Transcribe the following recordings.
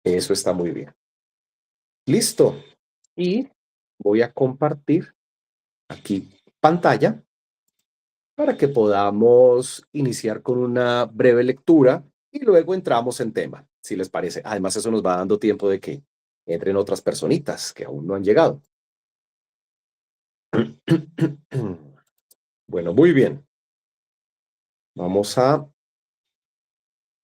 Eso está muy bien. Listo. Y voy a compartir aquí pantalla para que podamos iniciar con una breve lectura y luego entramos en tema, si les parece. Además, eso nos va dando tiempo de que entren otras personitas que aún no han llegado. Bueno, muy bien. Vamos a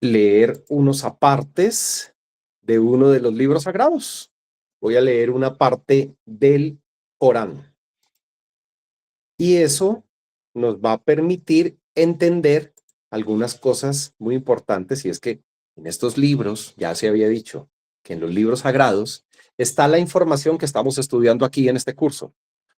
leer unos apartes de uno de los libros sagrados. Voy a leer una parte del Corán. Y eso nos va a permitir entender algunas cosas muy importantes, y es que en estos libros, ya se había dicho, que en los libros sagrados está la información que estamos estudiando aquí en este curso.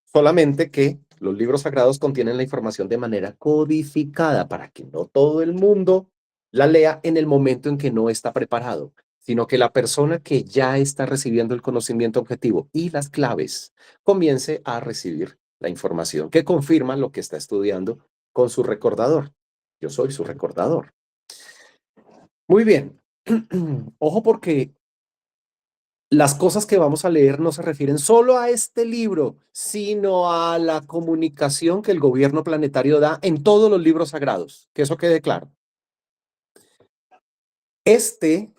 Solamente que los libros sagrados contienen la información de manera codificada para que no todo el mundo la lea en el momento en que no está preparado, sino que la persona que ya está recibiendo el conocimiento objetivo y las claves comience a recibir la información que confirma lo que está estudiando con su recordador. Yo soy su recordador. Muy bien. Ojo, porque las cosas que vamos a leer no se refieren solo a este libro, sino a la comunicación que el gobierno planetario da en todos los libros sagrados. Que eso quede claro. Este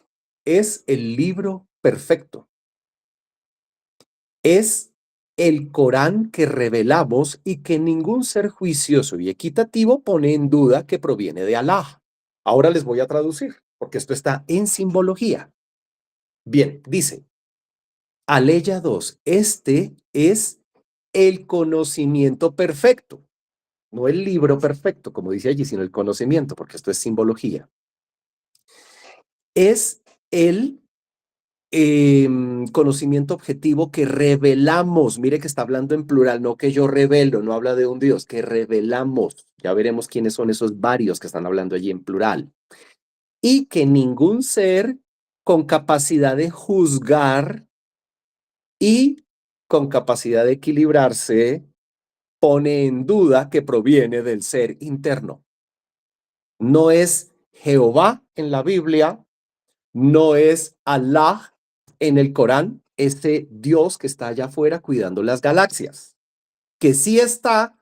es el libro perfecto. Es el Corán que revelamos y que ningún ser juicioso y equitativo pone en duda que proviene de Alá. Ahora les voy a traducir, porque esto está en simbología. Bien, dice, Aleya 2, este es el conocimiento perfecto, no el libro perfecto, como dice allí, sino el conocimiento, porque esto es simbología. Es el conocimiento objetivo que revelamos. Mire que está hablando en plural, no que yo revelo, no habla de un Dios, que revelamos. Ya veremos quiénes son esos varios que están hablando allí en plural. Y que ningún ser con capacidad de juzgar y con capacidad de equilibrarse pone en duda que proviene del ser interno. No es Jehová en la Biblia, no es Alá en el Corán, ese Dios que está allá afuera cuidando las galaxias, que sí está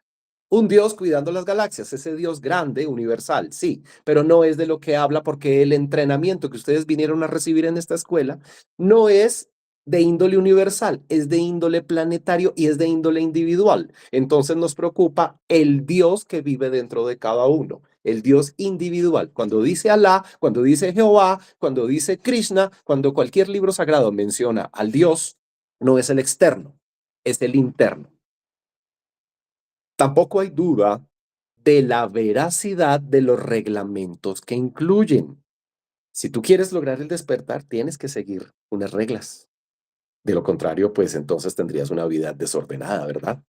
un Dios cuidando las galaxias, ese Dios grande, universal, sí, pero no es de lo que habla, porque el entrenamiento que ustedes vinieron a recibir en esta escuela no es de índole universal, es de índole planetario y es de índole individual. Entonces nos preocupa el Dios que vive dentro de cada uno, el Dios individual. Cuando dice Alá, cuando dice Jehová, cuando dice Krishna, cuando cualquier libro sagrado menciona al Dios, no es el externo, es el interno. Tampoco hay duda de la veracidad de los reglamentos que incluyen. Si tú quieres lograr el despertar, tienes que seguir unas reglas. De lo contrario, pues entonces tendrías una vida desordenada, ¿verdad?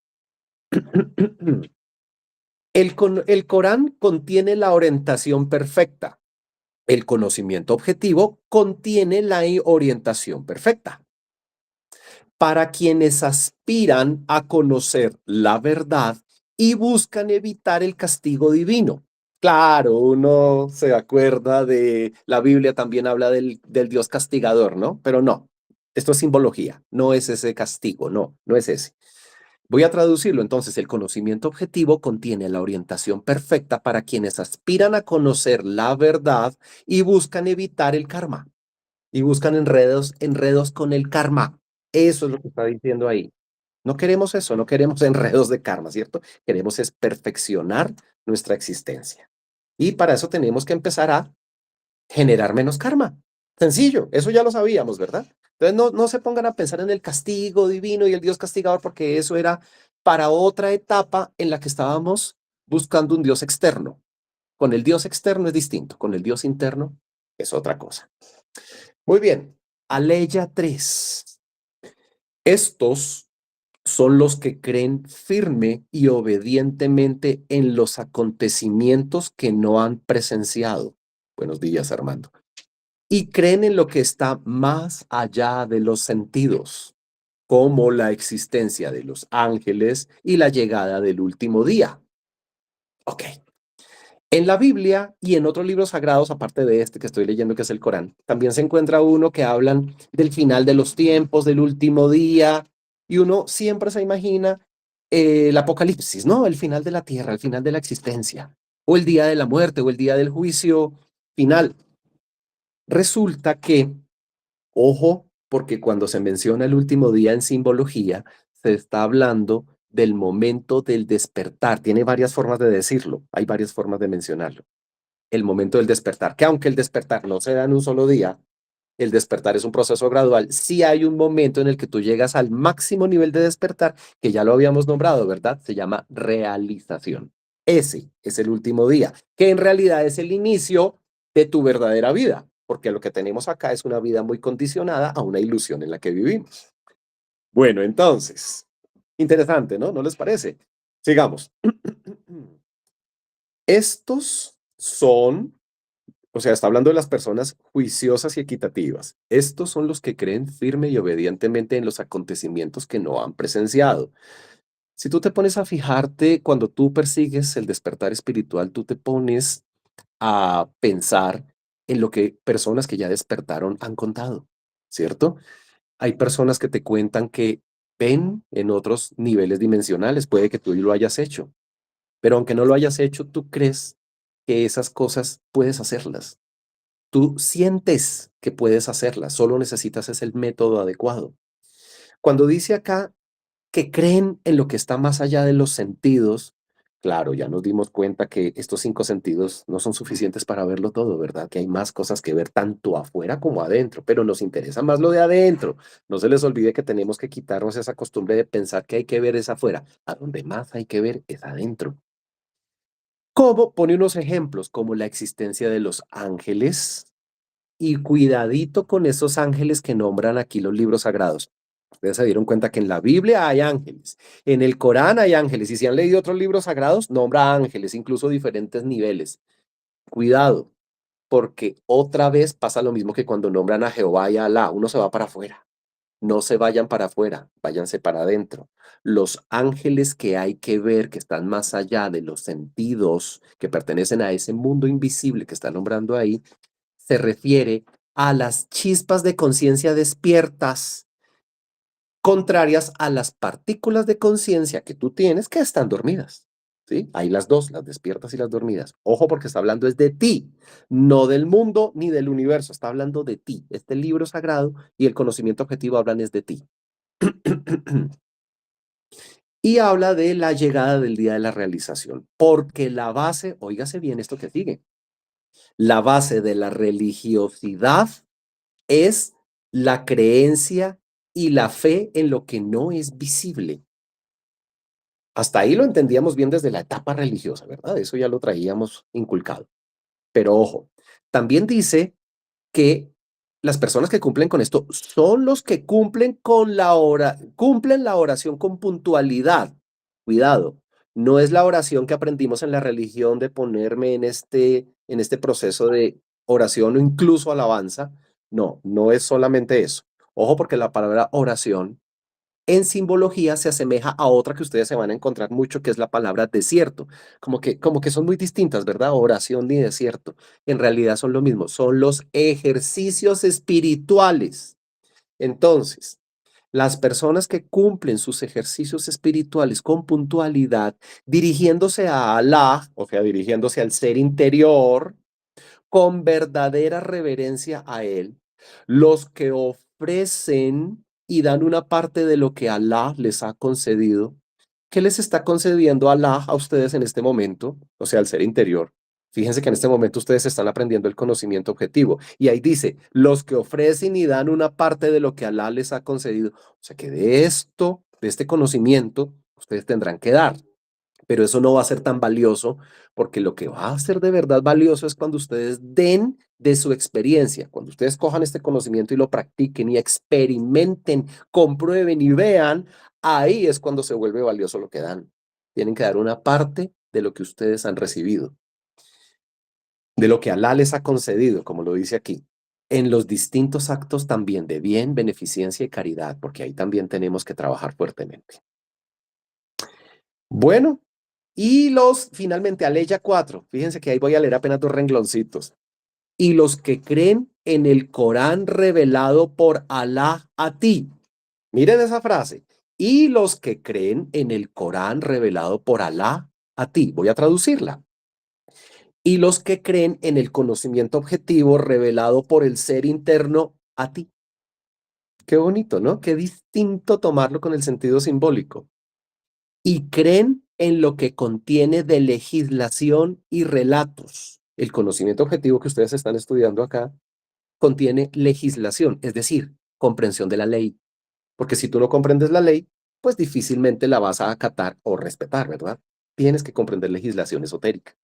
El Corán contiene la orientación perfecta. El conocimiento objetivo contiene la orientación perfecta. Para quienes aspiran a conocer la verdad y buscan evitar el castigo divino. Claro, uno se acuerda de la Biblia, también habla del Dios castigador, ¿no? Pero no, esto es simbología, no es ese castigo, no, no es ese. Voy a traducirlo entonces. El conocimiento objetivo contiene la orientación perfecta para quienes aspiran a conocer la verdad y buscan evitar el karma y buscan enredos con el karma. Eso es lo que está diciendo ahí. No queremos eso, no queremos enredos de karma, ¿cierto? Queremos es perfeccionar nuestra existencia. Y para eso tenemos que empezar a generar menos karma. Sencillo, eso ya lo sabíamos, ¿verdad? Entonces no se pongan a pensar en el castigo divino y el Dios castigador, porque eso era para otra etapa en la que estábamos buscando un Dios externo. Con el Dios externo es distinto, con el Dios interno es otra cosa. Muy bien, Aleya 3. Estos son los que creen firme y obedientemente en los acontecimientos que no han presenciado. Buenos días, Armando. Y creen en lo que está más allá de los sentidos, como la existencia de los ángeles y la llegada del último día. Ok. En la Biblia y en otros libros sagrados, aparte de este que estoy leyendo, que es el Corán, también se encuentra uno que hablan del final de los tiempos, del último día, y uno siempre se imagina el apocalipsis, ¿no? El final de la tierra, el final de la existencia, o el día de la muerte, o el día del juicio final. Resulta que, ojo, porque cuando se menciona el último día en simbología, se está hablando del momento del despertar. Tiene varias formas de decirlo, hay varias formas de mencionarlo. El momento del despertar, que aunque el despertar no se da en un solo día, el despertar es un proceso gradual, sí hay un momento en el que tú llegas al máximo nivel de despertar, que ya lo habíamos nombrado, ¿verdad? Se llama realización. Ese es el último día, que en realidad es el inicio de tu verdadera vida, porque lo que tenemos acá es una vida muy condicionada a una ilusión en la que vivimos. Bueno, entonces, interesante, ¿no? ¿No les parece? Sigamos. Estos son, o sea, está hablando de las personas juiciosas y equitativas. Estos son los que creen firme y obedientemente en los acontecimientos que no han presenciado. Si tú te pones a fijarte, cuando tú persigues el despertar espiritual, tú te pones a pensar en lo que personas que ya despertaron han contado, ¿cierto? Hay personas que te cuentan que ven en otros niveles dimensionales, puede que tú lo hayas hecho, pero aunque no lo hayas hecho, tú crees que esas cosas puedes hacerlas. Tú sientes que puedes hacerlas, solo necesitas es el método adecuado. Cuando dice acá que creen en lo que está más allá de los sentidos, claro, ya nos dimos cuenta que estos 5 sentidos no son suficientes para verlo todo, ¿verdad? Que hay más cosas que ver tanto afuera como adentro, pero nos interesa más lo de adentro. No se les olvide que tenemos que quitarnos esa costumbre de pensar que hay que ver es afuera. A donde más hay que ver es adentro. ¿Cómo? Pone unos ejemplos como la existencia de los ángeles, y cuidadito con esos ángeles que nombran aquí los libros sagrados. Ustedes se dieron cuenta que en la Biblia hay ángeles, en el Corán hay ángeles, y si han leído otros libros sagrados, nombra ángeles, incluso diferentes niveles. Cuidado, porque otra vez pasa lo mismo que cuando nombran a Jehová y a Alá, uno se va para afuera. No se vayan para afuera, váyanse para adentro. Los ángeles que hay que ver, que están más allá de los sentidos, que pertenecen a ese mundo invisible que está nombrando ahí, se refiere a las chispas de conciencia despiertas, contrarias a las partículas de conciencia que tú tienes que están dormidas. ¿Sí? Hay las dos, las despiertas y las dormidas. Ojo porque está hablando es de ti, no del mundo ni del universo, está hablando de ti. Este libro sagrado y el conocimiento objetivo hablan es de ti. Y habla de la llegada del día de la realización, porque la base, óigase bien esto que sigue, la base de la religiosidad es la creencia y la fe en lo que no es visible. Hasta ahí lo entendíamos bien desde la etapa religiosa, ¿verdad? Eso ya lo traíamos inculcado. Pero ojo, también dice que las personas que cumplen con esto son los que cumplen con cumplen la oración con puntualidad. Cuidado, no es la oración que aprendimos en la religión de ponerme en este proceso de oración o incluso alabanza. No, no es solamente eso. Ojo porque la palabra oración en simbología se asemeja a otra que ustedes se van a encontrar mucho, que es la palabra desierto. Como que son muy distintas, ¿verdad? Oración y desierto. En realidad son lo mismo, son los ejercicios espirituales. Entonces, las personas que cumplen sus ejercicios espirituales con puntualidad, dirigiéndose a Alá, o sea, dirigiéndose al ser interior, con verdadera reverencia a Él, los que ofrecen y dan una parte de lo que Alá les ha concedido. ¿Qué les está concediendo Alá a ustedes en este momento? O sea, al ser interior. Fíjense que en este momento ustedes están aprendiendo el conocimiento objetivo. Y ahí dice, los que ofrecen y dan una parte de lo que Alá les ha concedido. O sea que de esto, de este conocimiento, ustedes tendrán que dar, pero eso no va a ser tan valioso porque lo que va a ser de verdad valioso es cuando ustedes den de su experiencia, cuando ustedes cojan este conocimiento y lo practiquen y experimenten, comprueben y vean, ahí es cuando se vuelve valioso lo que dan. Tienen que dar una parte de lo que ustedes han recibido, de lo que Alá les ha concedido, como lo dice aquí, en los distintos actos también de bien, beneficencia y caridad, porque ahí también tenemos que trabajar fuertemente. Bueno. Finalmente, Aleya 4, fíjense que ahí voy a leer apenas 2 rengloncitos. Y los que creen en el Corán revelado por Alá a ti. Miren esa frase. Y los que creen en el Corán revelado por Alá a ti. Voy a traducirla. Y los que creen en el conocimiento objetivo revelado por el ser interno a ti. Qué bonito, ¿no? Qué distinto tomarlo con el sentido simbólico. Y creen en lo que contiene de legislación y relatos. El conocimiento objetivo que ustedes están estudiando acá contiene legislación, es decir, comprensión de la ley. Porque si tú no comprendes la ley, pues difícilmente la vas a acatar o respetar, ¿verdad? Tienes que comprender legislación esotérica.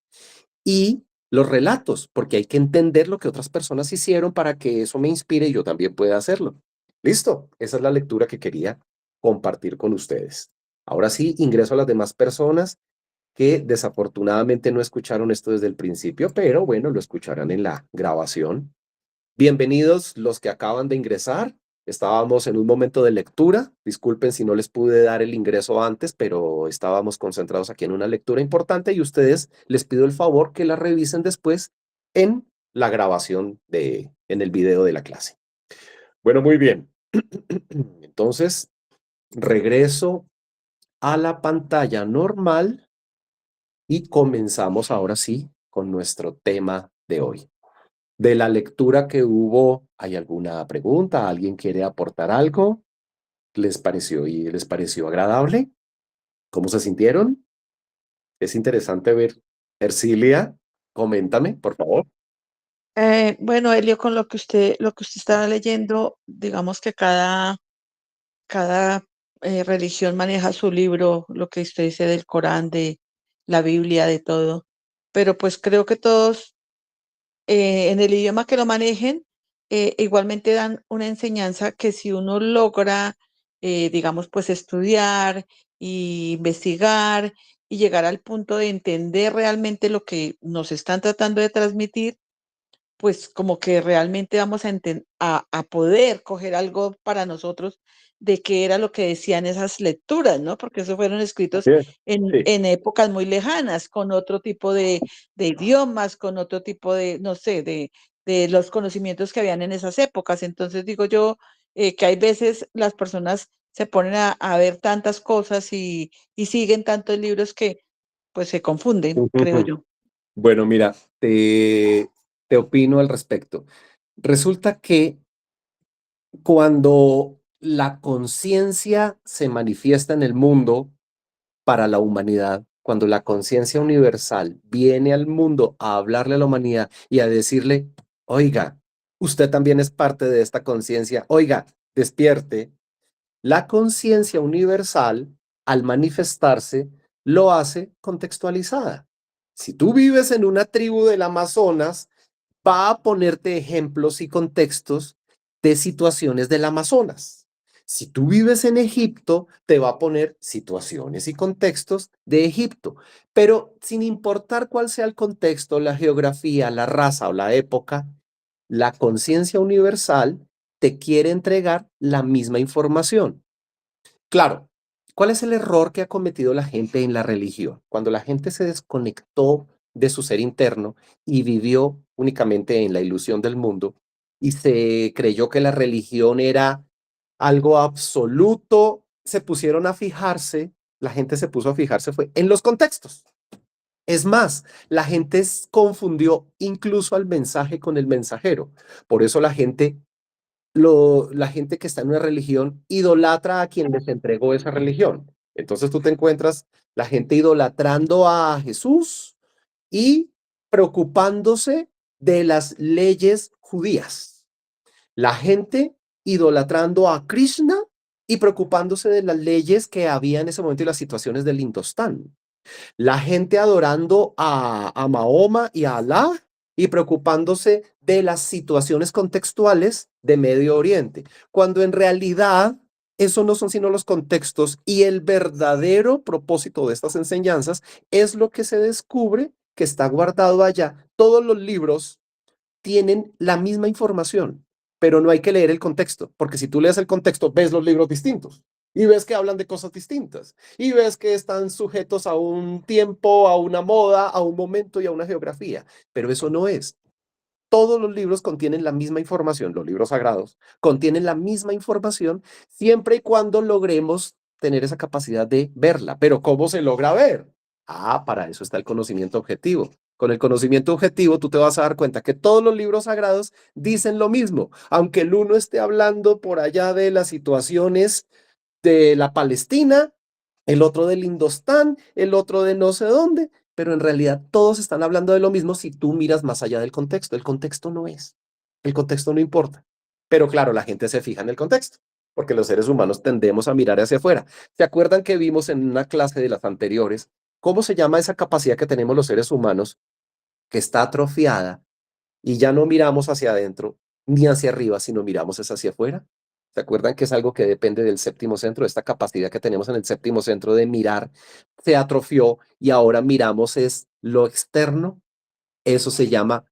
Y los relatos, porque hay que entender lo que otras personas hicieron para que eso me inspire y yo también pueda hacerlo. Listo, esa es la lectura que quería compartir con ustedes. Ahora sí, ingreso a las demás personas que desafortunadamente no escucharon esto desde el principio, pero bueno, lo escucharán en la grabación. Bienvenidos los que acaban de ingresar. Estábamos en un momento de lectura. Disculpen si no les pude dar el ingreso antes, pero estábamos concentrados aquí en una lectura importante y ustedes les pido el favor que la revisen después en la grabación en el video de la clase. Bueno, muy bien. Entonces, regreso a la pantalla normal y comenzamos ahora sí con nuestro tema de hoy. De la lectura que hubo, ¿hay alguna pregunta? ¿Alguien quiere aportar algo? ¿Les pareció agradable? ¿Cómo se sintieron? Es interesante ver. Ercilia, coméntame, por favor. Bueno, Elio, con lo que usted estaba leyendo, digamos que cada religión maneja su libro, lo que usted dice del Corán, de la Biblia, de todo. Pero pues creo que todos, en el idioma que lo manejen, igualmente dan una enseñanza que si uno logra, digamos, pues estudiar y investigar y llegar al punto de entender realmente lo que nos están tratando de transmitir, pues como que realmente vamos a poder coger algo para nosotros de qué era lo que decían esas lecturas, ¿no? Porque eso fueron escritos Bien. Sí. en épocas muy lejanas, con otro tipo de idiomas, con otro tipo de, no sé, de los conocimientos que habían en esas épocas. Entonces digo yo, que hay veces las personas se ponen a ver tantas cosas y siguen tantos libros que pues se confunden, creo yo. Bueno, mira, te opino al respecto. Resulta que cuando la conciencia se manifiesta en el mundo para la humanidad, cuando la conciencia universal viene al mundo a hablarle a la humanidad y a decirle, oiga, usted también es parte de esta conciencia, oiga, despierte, la conciencia universal, al manifestarse, lo hace contextualizada. Si tú vives en una tribu del Amazonas, va a ponerte ejemplos y contextos de situaciones del Amazonas. Si tú vives en Egipto, te va a poner situaciones y contextos de Egipto. Pero sin importar cuál sea el contexto, la geografía, la raza o la época, la conciencia universal te quiere entregar la misma información. Claro, ¿cuál es el error que ha cometido la gente en la religión? Cuando la gente se desconectó de su ser interno y vivió únicamente en la ilusión del mundo y se creyó que la religión era algo absoluto, se pusieron a fijarse, la gente se puso a fijarse fue en los contextos. Es más, la gente confundió incluso al mensaje con el mensajero. Por eso la gente que está en una religión idolatra a quien les entregó esa religión. Entonces tú te encuentras la gente idolatrando a Jesús y preocupándose de las leyes judías. La gente idolatrando a Krishna y preocupándose de las leyes que había en ese momento y las situaciones del Indostán. La gente adorando a Mahoma y a Alá y preocupándose de las situaciones contextuales de Medio Oriente, cuando en realidad eso no son sino los contextos y el verdadero propósito de estas enseñanzas es lo que se descubre que está guardado allá. Todos los libros tienen la misma información, pero no hay que leer el contexto, porque si tú lees el contexto ves los libros distintos y ves que hablan de cosas distintas, y ves que están sujetos a un tiempo, a una moda, a un momento y a una geografía, pero eso no es. Todos los libros contienen la misma información, los libros sagrados contienen la misma información siempre y cuando logremos tener esa capacidad de verla. Pero ¿cómo se logra ver? Ah, para eso está el conocimiento objetivo. Con el conocimiento objetivo tú te vas a dar cuenta que todos los libros sagrados dicen lo mismo, aunque el uno esté hablando por allá de las situaciones de la Palestina, el otro del Indostán, el otro de no sé dónde, pero en realidad todos están hablando de lo mismo si tú miras más allá del contexto. El contexto no es, el contexto no importa. Pero claro, la gente se fija en el contexto, porque los seres humanos tendemos a mirar hacia afuera. ¿Se acuerdan que vimos en una clase de las anteriores cómo se llama esa capacidad que tenemos los seres humanos que está atrofiada y ya no miramos hacia adentro ni hacia arriba, sino miramos es hacia afuera? ¿Se acuerdan que es algo que depende del séptimo centro? Esta capacidad que tenemos en el séptimo centro de mirar se atrofió y ahora miramos es lo externo. Eso se llama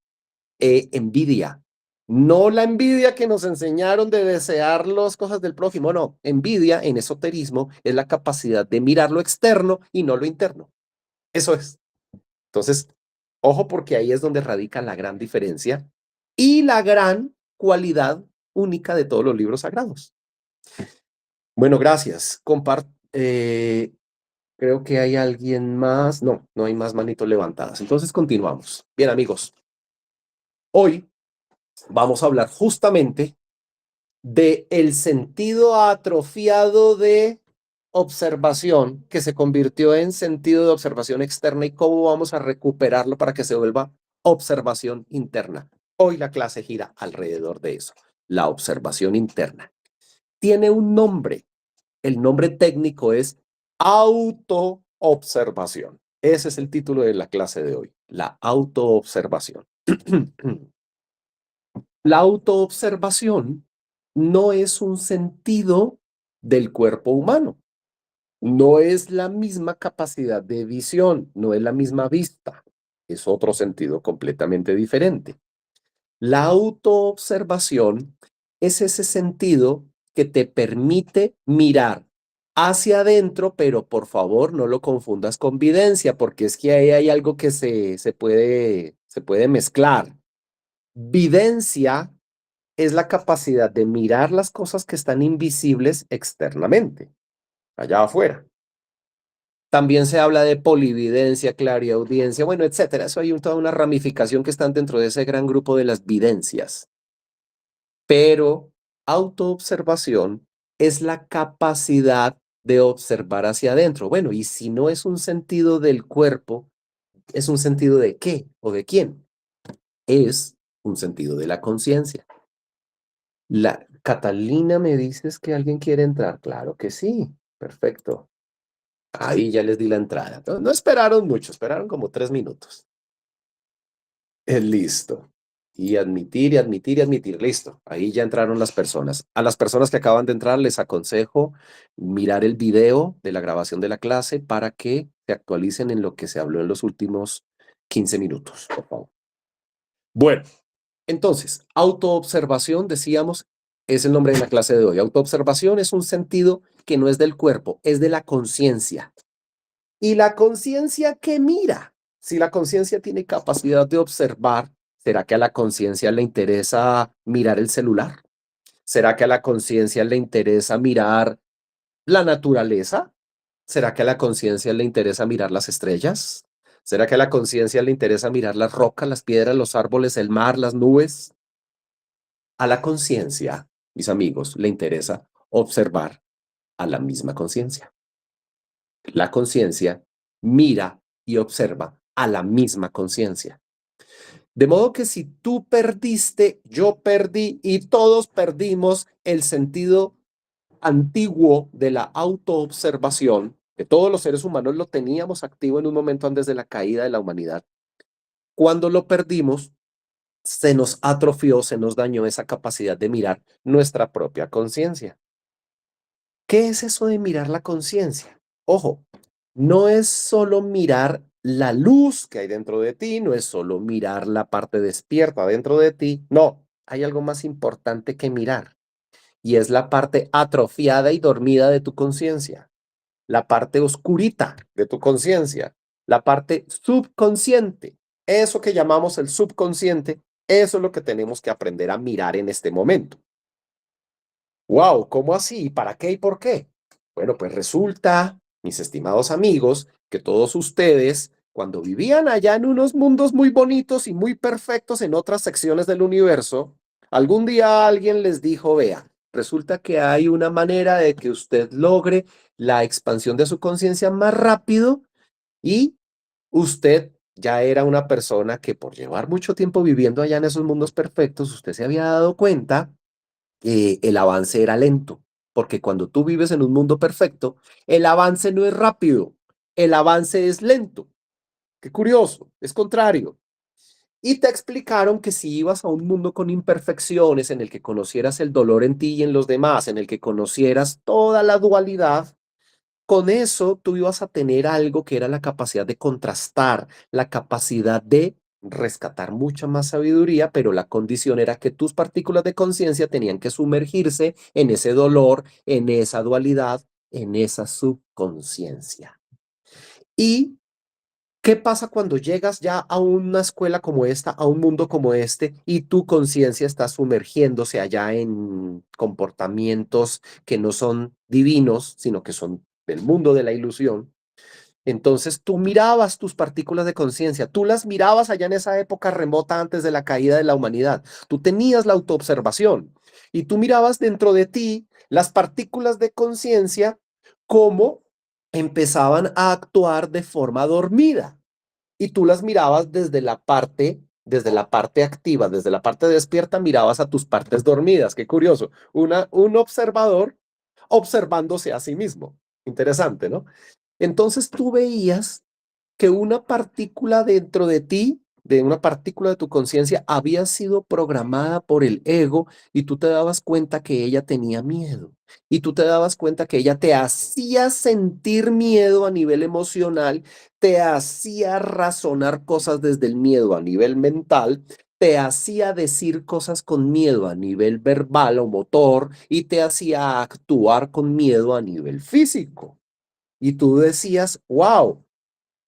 envidia. No la envidia que nos enseñaron de desear las cosas del prójimo, no. Envidia en esoterismo es la capacidad de mirar lo externo y no lo interno. Eso es. Entonces, ojo porque ahí es donde radica la gran diferencia y la gran cualidad única de todos los libros sagrados. Bueno, gracias. Creo que hay alguien más. No, no hay más manitos levantadas. Entonces continuamos. Bien, amigos. Hoy vamos a hablar justamente de el sentido atrofiado de observación que se convirtió en sentido de observación externa y cómo vamos a recuperarlo para que se vuelva observación interna. Hoy la clase gira alrededor de eso, la observación interna. Tiene un nombre. El nombre técnico es autoobservación. Ese es el título de la clase de hoy, la autoobservación. La autoobservación no es un sentido del cuerpo humano, no es la misma capacidad de visión, no es la misma vista, es otro sentido completamente diferente. La autoobservación es ese sentido que te permite mirar hacia adentro, pero por favor no lo confundas con videncia, porque es que ahí hay algo que se puede mezclar. Videncia es la capacidad de mirar las cosas que están invisibles externamente, allá afuera. También se habla de polividencia, clariaudiencia, bueno, etcétera. Eso hay toda una ramificación que están dentro de ese gran grupo de las videncias. Pero autoobservación es la capacidad de observar hacia adentro. Bueno, y si no es un sentido del cuerpo, ¿es un sentido de qué o de quién? Es un sentido de la conciencia. Catalina, ¿me dices que alguien quiere entrar? Claro que sí. Perfecto. Ahí ya les di la entrada. No, no esperaron mucho, esperaron como 3 minutos. Listo. Y admitir, y admitir, y admitir. Listo. Ahí ya entraron las personas. A las personas que acaban de entrar les aconsejo mirar el video de la grabación de la clase para que se actualicen en lo que se habló en los últimos 15 minutos, por favor. Bueno, entonces, autoobservación, decíamos, es el nombre de la clase de hoy. Autoobservación es un sentido que no es del cuerpo, es de la conciencia. ¿Y la conciencia qué mira? Si la conciencia tiene capacidad de observar, ¿será que a la conciencia le interesa mirar el celular? ¿Será que a la conciencia le interesa mirar la naturaleza? ¿Será que a la conciencia le interesa mirar las estrellas? ¿Será que a la conciencia le interesa mirar las rocas, las piedras, los árboles, el mar, las nubes? A la conciencia, mis amigos, le interesa observar a la misma conciencia. La conciencia mira y observa a la misma conciencia. De modo que si tú perdiste, yo perdí y todos perdimos el sentido antiguo de la autoobservación, que todos los seres humanos lo teníamos activo en un momento antes de la caída de la humanidad. Cuando lo perdimos, se nos atrofió, se nos dañó esa capacidad de mirar nuestra propia conciencia. ¿Qué es eso de mirar la conciencia? Ojo, no es solo mirar la luz que hay dentro de ti, no es solo mirar la parte despierta dentro de ti, no, hay algo más importante que mirar y es la parte atrofiada y dormida de tu conciencia, la parte oscurita de tu conciencia, la parte subconsciente. Eso que llamamos el subconsciente, eso es lo que tenemos que aprender a mirar en este momento. Wow, ¿cómo así? ¿Para qué y por qué? Bueno, pues resulta, mis estimados amigos, que todos ustedes, cuando vivían allá en unos mundos muy bonitos y muy perfectos en otras secciones del universo, algún día alguien les dijo, vea, resulta que hay una manera de que usted logre la expansión de su conciencia más rápido y usted ya era una persona que por llevar mucho tiempo viviendo allá en esos mundos perfectos, usted se había dado cuenta el avance era lento, porque cuando tú vives en un mundo perfecto, el avance no es rápido, el avance es lento. Qué curioso, es contrario. Y te explicaron que si ibas a un mundo con imperfecciones, en el que conocieras el dolor en ti y en los demás, en el que conocieras toda la dualidad, con eso tú ibas a tener algo que era la capacidad de contrastar, la capacidad de rescatar mucha más sabiduría, pero la condición era que tus partículas de conciencia tenían que sumergirse en ese dolor, en esa dualidad, en esa subconsciencia. ¿Y qué pasa cuando llegas ya a una escuela como esta, a un mundo como este, y tu conciencia está sumergiéndose allá en comportamientos que no son divinos, sino que son del mundo de la ilusión? Entonces tú mirabas tus partículas de conciencia, tú las mirabas allá en esa época remota antes de la caída de la humanidad. Tú tenías la autoobservación y tú mirabas dentro de ti las partículas de conciencia cómo empezaban a actuar de forma dormida y tú las mirabas desde la parte activa, desde la parte despierta, mirabas a tus partes dormidas. Qué curioso. Un observador observándose a sí mismo. Interesante, ¿no? Entonces tú veías que una partícula dentro de ti, de una partícula de tu conciencia, había sido programada por el ego y tú te dabas cuenta que ella tenía miedo. Y tú te dabas cuenta que ella te hacía sentir miedo a nivel emocional, te hacía razonar cosas desde el miedo a nivel mental, te hacía decir cosas con miedo a nivel verbal o motor y te hacía actuar con miedo a nivel físico. Y tú decías, wow,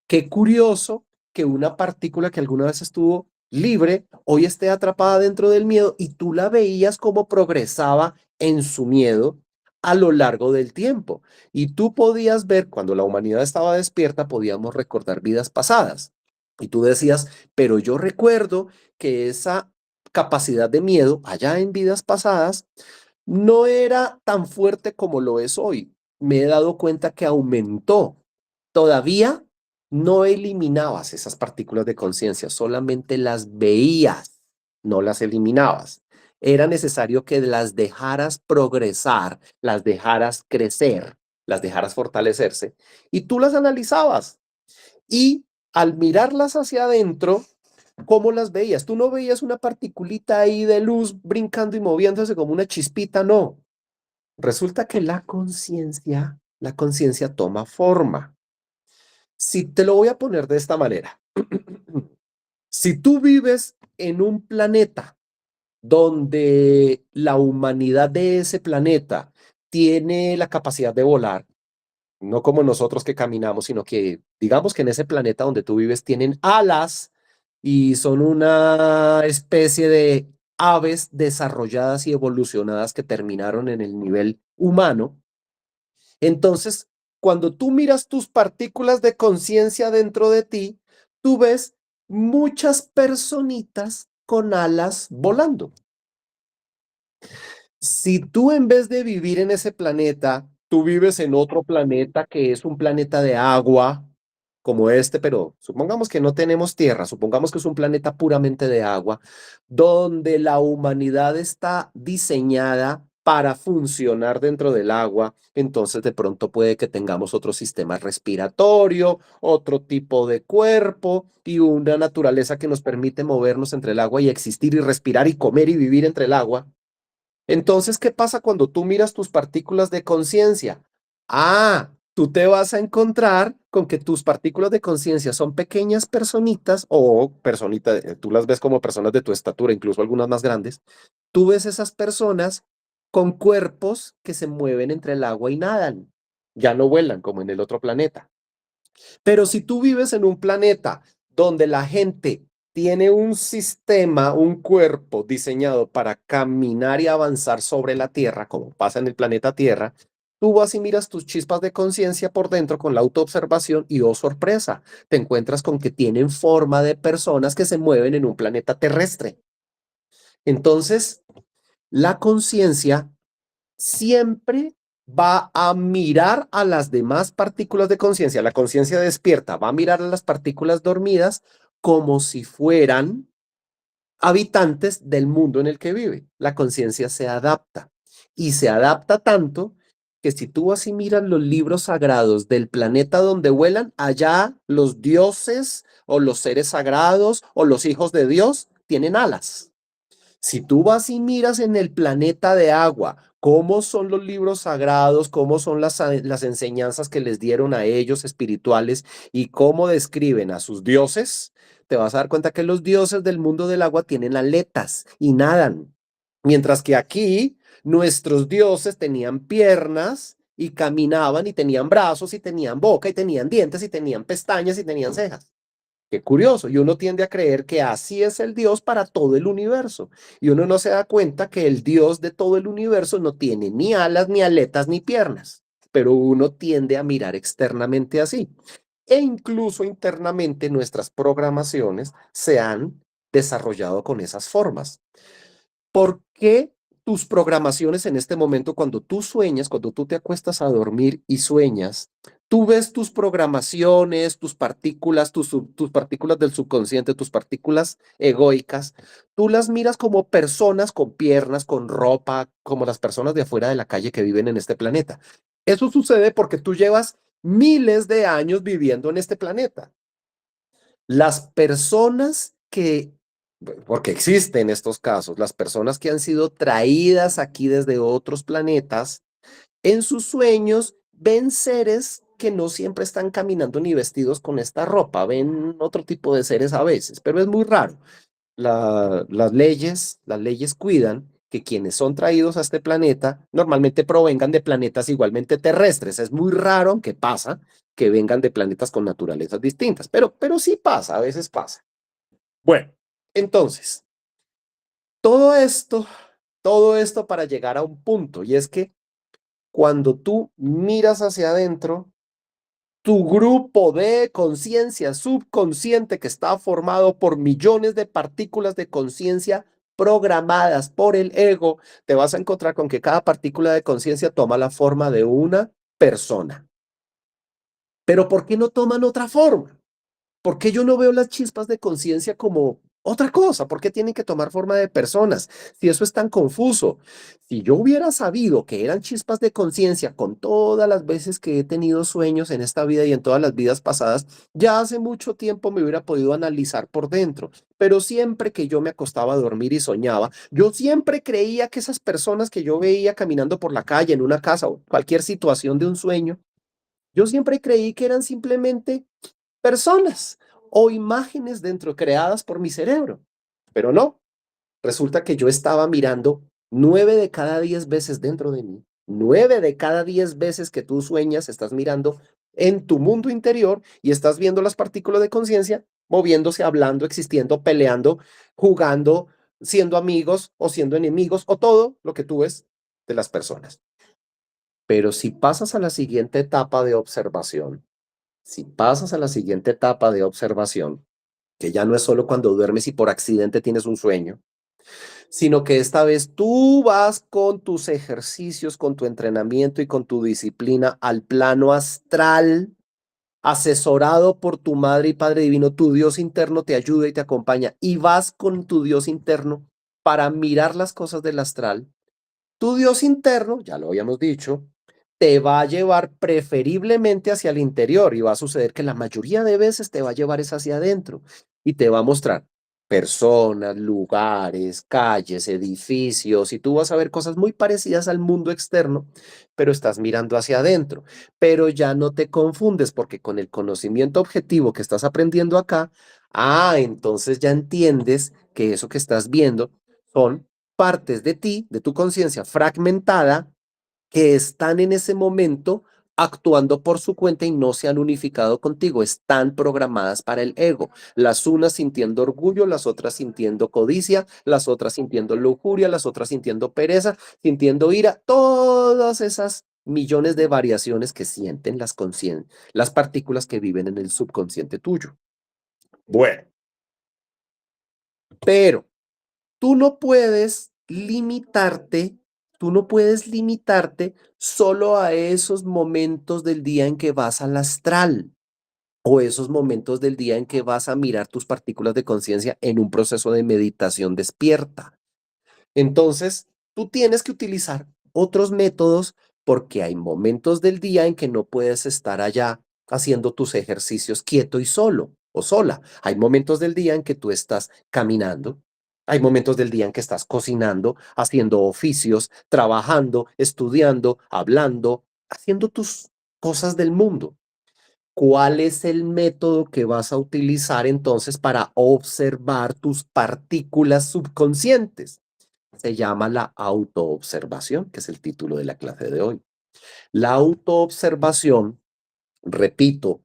qué curioso que una partícula que alguna vez estuvo libre hoy esté atrapada dentro del miedo y tú la veías como progresaba en su miedo a lo largo del tiempo. Y tú podías ver, cuando la humanidad estaba despierta, podíamos recordar vidas pasadas. Y tú decías, pero yo recuerdo que esa capacidad de miedo allá en vidas pasadas no era tan fuerte como lo es hoy. Me he dado cuenta que aumentó. Todavía no eliminabas esas partículas de conciencia, solamente las veías, no las eliminabas. Era necesario que las dejaras progresar, las dejaras crecer, las dejaras fortalecerse y tú las analizabas. Y al mirarlas hacia adentro, ¿cómo las veías? Tú no veías una particulita ahí de luz brincando y moviéndose como una chispita, no. Resulta que la conciencia toma forma. Si te lo voy a poner de esta manera, si tú vives en un planeta donde la humanidad de ese planeta tiene la capacidad de volar, no como nosotros que caminamos, sino que digamos que en ese planeta donde tú vives tienen alas y son una especie de aves desarrolladas y evolucionadas que terminaron en el nivel humano. Entonces, cuando tú miras tus partículas de conciencia dentro de ti, tú ves muchas personitas con alas volando. Si tú en vez de vivir en ese planeta, tú vives en otro planeta que es un planeta de agua, como este, pero supongamos que no tenemos tierra, supongamos que es un planeta puramente de agua, donde la humanidad está diseñada para funcionar dentro del agua, entonces de pronto puede que tengamos otro sistema respiratorio, otro tipo de cuerpo y una naturaleza que nos permite movernos entre el agua y existir y respirar y comer y vivir entre el agua. Entonces, ¿qué pasa cuando tú miras tus partículas de conciencia? Ah, tú te vas a encontrar con que tus partículas de conciencia son pequeñas personitas o personitas, tú las ves como personas de tu estatura, incluso algunas más grandes. Tú ves esas personas con cuerpos que se mueven entre el agua y nadan. Ya no vuelan como en el otro planeta. Pero si tú vives en un planeta donde la gente tiene un sistema, un cuerpo diseñado para caminar y avanzar sobre la Tierra, como pasa en el planeta Tierra, tú vas y miras tus chispas de conciencia por dentro con la autoobservación y, oh sorpresa, te encuentras con que tienen forma de personas que se mueven en un planeta terrestre. Entonces, la conciencia siempre va a mirar a las demás partículas de conciencia. La conciencia despierta va a mirar a las partículas dormidas como si fueran habitantes del mundo en el que vive. La conciencia se adapta y se adapta tanto que si tú vas y miras los libros sagrados del planeta donde vuelan, allá los dioses o los seres sagrados o los hijos de Dios tienen alas. Si tú vas y miras en el planeta de agua, cómo son los libros sagrados, cómo son las enseñanzas que les dieron a ellos espirituales y cómo describen a sus dioses, te vas a dar cuenta que los dioses del mundo del agua tienen aletas y nadan. Mientras que aquí nuestros dioses tenían piernas y caminaban y tenían brazos y tenían boca y tenían dientes y tenían pestañas y tenían cejas. Qué curioso, y uno tiende a creer que así es el Dios para todo el universo, y uno no se da cuenta que el Dios de todo el universo no tiene ni alas, ni aletas, ni piernas, pero uno tiende a mirar externamente así. E incluso internamente nuestras programaciones se han desarrollado con esas formas. ¿Por qué tus programaciones en este momento, cuando tú sueñas, cuando tú te acuestas a dormir y sueñas, tú ves tus programaciones, tus partículas, tus partículas del subconsciente, tus partículas egoicas, tú las miras como personas con piernas, con ropa, como las personas de afuera de la calle que viven en este planeta? Eso sucede porque tú llevas miles de años viviendo en este planeta. Las personas que, porque existen estos casos, las personas que han sido traídas aquí desde otros planetas, en sus sueños ven seres que no siempre están caminando ni vestidos con esta ropa, ven otro tipo de seres a veces, pero es muy raro. Las leyes cuidan que quienes son traídos a este planeta normalmente provengan de planetas igualmente terrestres. Es muy raro, aunque pasa, que vengan de planetas con naturalezas distintas, pero sí pasa, a veces pasa. Bueno, entonces, todo esto, todo esto para llegar a un punto, y es que cuando tú miras hacia adentro, tu grupo de conciencia subconsciente que está formado por millones de partículas de conciencia programadas por el ego, te vas a encontrar con que cada partícula de conciencia toma la forma de una persona. Pero ¿por qué no toman otra forma? ¿Por qué yo no veo las chispas de conciencia como otra cosa? ¿Por qué tienen que tomar forma de personas? Si eso es tan confuso. Si yo hubiera sabido que eran chispas de conciencia con todas las veces que he tenido sueños en esta vida y en todas las vidas pasadas, ya hace mucho tiempo me hubiera podido analizar por dentro. Pero siempre que yo me acostaba a dormir y soñaba, yo siempre creía que esas personas que yo veía caminando por la calle, en una casa o cualquier situación de un sueño, yo siempre creí que eran simplemente personas o imágenes dentro creadas por mi cerebro. Pero no, resulta que yo estaba mirando 9 de cada 10 veces dentro de mí. 9 de cada 10 veces que tú sueñas, estás mirando en tu mundo interior y estás viendo las partículas de conciencia moviéndose, hablando, existiendo, peleando, jugando, siendo amigos o siendo enemigos o todo lo que tú ves de las personas. Pero si pasas a la siguiente etapa de observación, si pasas a la siguiente etapa de observación, que ya no es solo cuando duermes y por accidente tienes un sueño, sino que esta vez tú vas con tus ejercicios, con tu entrenamiento y con tu disciplina al plano astral, asesorado por tu madre y padre divino, tu Dios interno te ayuda y te acompaña y vas con tu Dios interno para mirar las cosas del astral. Tu Dios interno, ya lo habíamos dicho, te va a llevar preferiblemente hacia el interior y va a suceder que la mayoría de veces te va a llevar es hacia adentro y te va a mostrar personas, lugares, calles, edificios y tú vas a ver cosas muy parecidas al mundo externo, pero estás mirando hacia adentro. Pero ya no te confundes porque con el conocimiento objetivo que estás aprendiendo acá, entonces ya entiendes que eso que estás viendo son partes de ti, de tu conciencia fragmentada, que están en ese momento actuando por su cuenta y no se han unificado contigo, están programadas para el ego. Las unas sintiendo orgullo, las otras sintiendo codicia, las otras sintiendo lujuria, las otras sintiendo pereza, sintiendo ira, todas esas millones de variaciones que sienten las partículas que viven en el subconsciente tuyo. Bueno, pero tú no puedes limitarte, tú no puedes limitarte solo a esos momentos del día en que vas al astral o esos momentos del día en que vas a mirar tus partículas de conciencia en un proceso de meditación despierta. Entonces, tú tienes que utilizar otros métodos porque hay momentos del día en que no puedes estar allá haciendo tus ejercicios quieto y solo o sola. Hay momentos del día en que tú estás caminando. Hay momentos del día en que estás cocinando, haciendo oficios, trabajando, estudiando, hablando, haciendo tus cosas del mundo. ¿Cuál es el método que vas a utilizar entonces para observar tus partículas subconscientes? Se llama la autoobservación, que es el título de la clase de hoy. La autoobservación, repito,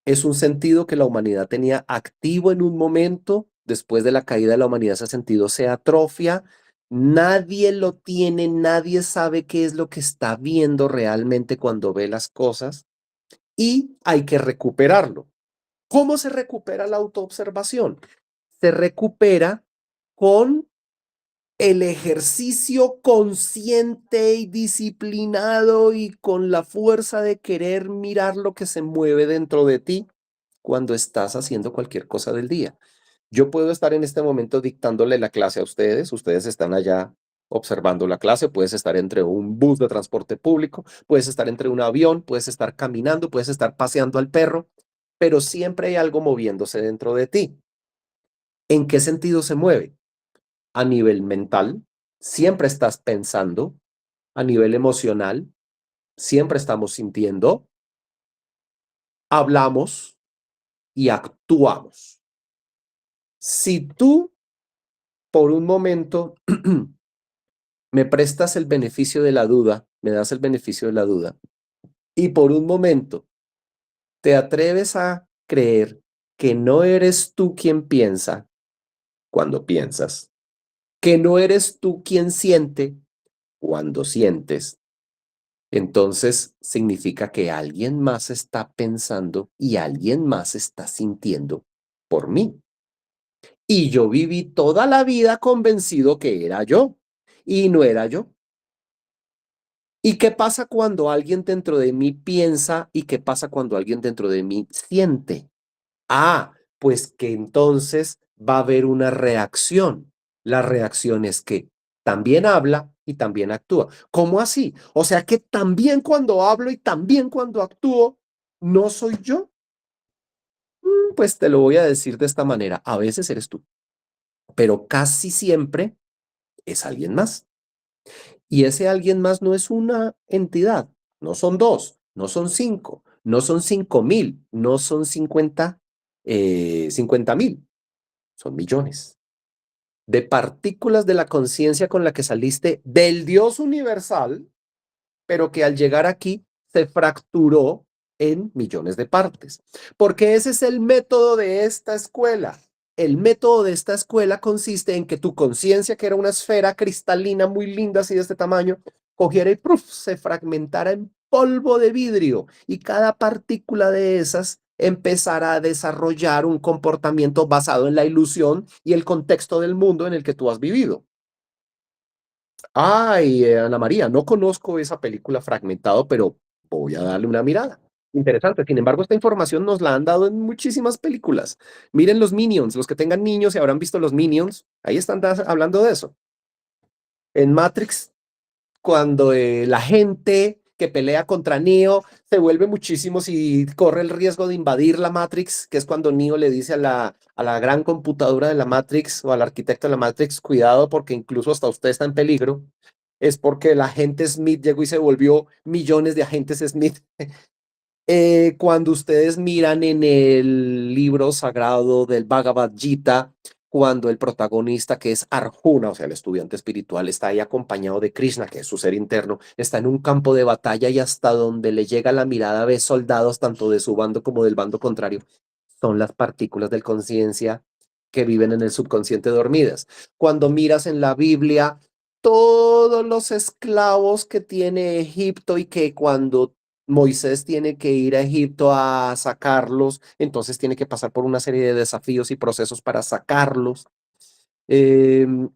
es un sentido que la humanidad tenía activo en un momento. Después de la caída de la humanidad, ese sentido se atrofia. Nadie lo tiene, nadie sabe qué es lo que está viendo realmente cuando ve las cosas y hay que recuperarlo. ¿Cómo se recupera la autoobservación? Se recupera con el ejercicio consciente y disciplinado y con la fuerza de querer mirar lo que se mueve dentro de ti cuando estás haciendo cualquier cosa del día. Yo puedo estar en este momento dictándole la clase a ustedes, ustedes están allá observando la clase, puedes estar entre un bus de transporte público, puedes estar entre un avión, puedes estar caminando, puedes estar paseando al perro, pero siempre hay algo moviéndose dentro de ti. ¿En qué sentido se mueve? A nivel mental, siempre estás pensando, a nivel emocional, siempre estamos sintiendo, hablamos y actuamos. Si tú por un momento me prestas el beneficio de la duda, me das el beneficio de la duda, y por un momento te atreves a creer que no eres tú quien piensa cuando piensas, que no eres tú quien siente cuando sientes, entonces significa que alguien más está pensando y alguien más está sintiendo por mí. Y yo viví toda la vida convencido que era yo y no era yo. ¿Y qué pasa cuando alguien dentro de mí piensa y qué pasa cuando alguien dentro de mí siente? Ah, pues que entonces va a haber una reacción. La reacción es que también habla y también actúa. ¿Cómo así? O sea que también cuando hablo y también cuando actúo, ¿no soy yo? Pues te lo voy a decir de esta manera. A veces eres tú, pero casi siempre es alguien más. Y ese alguien más no es una entidad, no son dos, no son cinco, no son 5.000, no son 50.000, son millones de partículas de la conciencia con la que saliste del Dios universal, pero que al llegar aquí se fracturó en millones de partes. Porque ese es el método de esta escuela. El método de esta escuela consiste en que tu conciencia, que era una esfera cristalina muy linda, así de este tamaño, cogiera y ¡pruf! Se fragmentara en polvo de vidrio y cada partícula de esas empezara a desarrollar un comportamiento basado en la ilusión y el contexto del mundo en el que tú has vivido. Ay, Ana María, no conozco esa película Fragmentado, pero voy a darle una mirada. Interesante. Sin embargo, esta información nos la han dado en muchísimas películas. Miren los Minions, los que tengan niños y habrán visto los Minions, ahí están hablando de eso. En Matrix, cuando la gente que pelea contra Neo se vuelve muchísimos y corre el riesgo de invadir la Matrix, que es cuando Neo le dice a la gran computadora de la Matrix o al arquitecto de la Matrix, cuidado porque incluso hasta usted está en peligro, es porque el agente Smith llegó y se volvió millones de agentes Smith. Cuando ustedes miran en el libro sagrado del Bhagavad Gita, cuando el protagonista, que es Arjuna, o sea, el estudiante espiritual, está ahí acompañado de Krishna, que es su ser interno, está en un campo de batalla y hasta donde le llega la mirada ve soldados tanto de su bando como del bando contrario. Son las partículas de conciencia que viven en el subconsciente dormidas. Cuando miras en la Biblia, todos los esclavos que tiene Egipto y que cuando Moisés tiene que ir a Egipto a sacarlos, entonces tiene que pasar por una serie de desafíos y procesos para sacarlos. En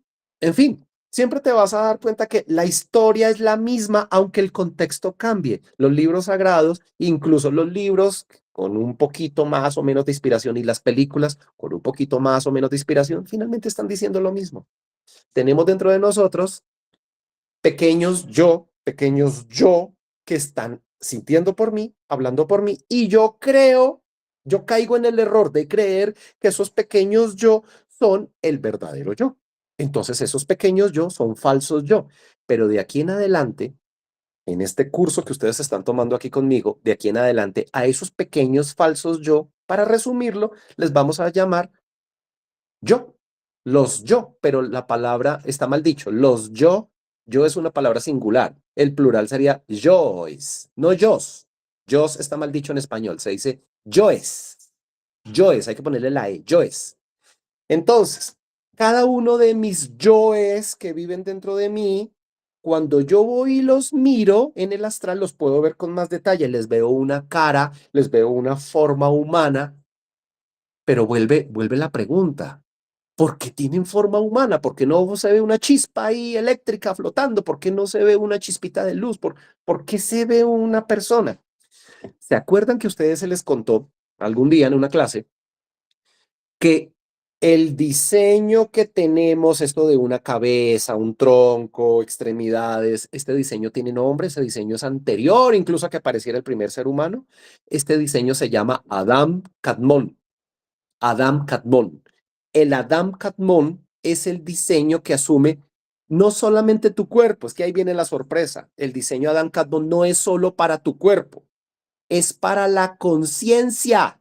fin, siempre te vas a dar cuenta que la historia es la misma, aunque el contexto cambie. Los libros sagrados, incluso los libros con un poquito más o menos de inspiración y las películas con un poquito más o menos de inspiración, finalmente están diciendo lo mismo. Tenemos dentro de nosotros pequeños yo que están sintiendo por mí, hablando por mí, y yo caigo en el error de creer que esos pequeños yo son el verdadero yo. Entonces esos pequeños yo son falsos yo, pero de aquí en adelante, en este curso que ustedes están tomando aquí conmigo, de aquí en adelante, a esos pequeños falsos yo, para resumirlo, les vamos a llamar yo, los yo, pero la palabra está mal dicho. Los yo es una palabra singular. El plural sería yoes, no yos. Yos está mal dicho en español, se dice yoes. Yoes, hay que ponerle la E, yoes. Entonces, cada uno de mis yoes que viven dentro de mí, cuando yo voy y los miro en el astral, los puedo ver con más detalle. Les veo una cara, les veo una forma humana, pero vuelve la pregunta. ¿Por qué tienen forma humana? ¿Por qué no se ve una chispa ahí eléctrica flotando? ¿Por qué no se ve una chispita de luz? ¿Por qué se ve una persona? ¿Se acuerdan que a ustedes se les contó algún día en una clase que el diseño que tenemos, esto de una cabeza, un tronco, extremidades, este diseño tiene nombre, ese diseño es anterior incluso a que apareciera el primer ser humano? Este diseño se llama Adam Kadmon. Adam Kadmon. El Adam Kadmon es el diseño que asume no solamente tu cuerpo, es que ahí viene la sorpresa. El diseño Adam Kadmon no es solo para tu cuerpo, es para la conciencia.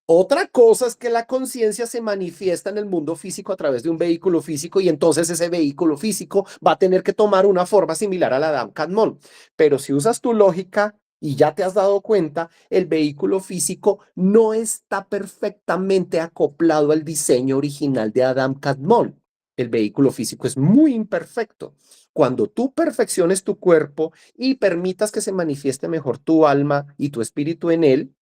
Otra cosa es que la conciencia se manifiesta en el mundo físico a través de un vehículo físico y entonces ese vehículo físico va a tener que tomar una forma similar a la Adam Kadmon. Pero si usas tu lógica y ya te has dado cuenta, el vehículo físico no está perfectamente acoplado al diseño original de Adam Kadmon. El vehículo físico es muy imperfecto. Cuando tú perfecciones tu cuerpo y permitas que se manifieste mejor tu alma y tu espíritu en él,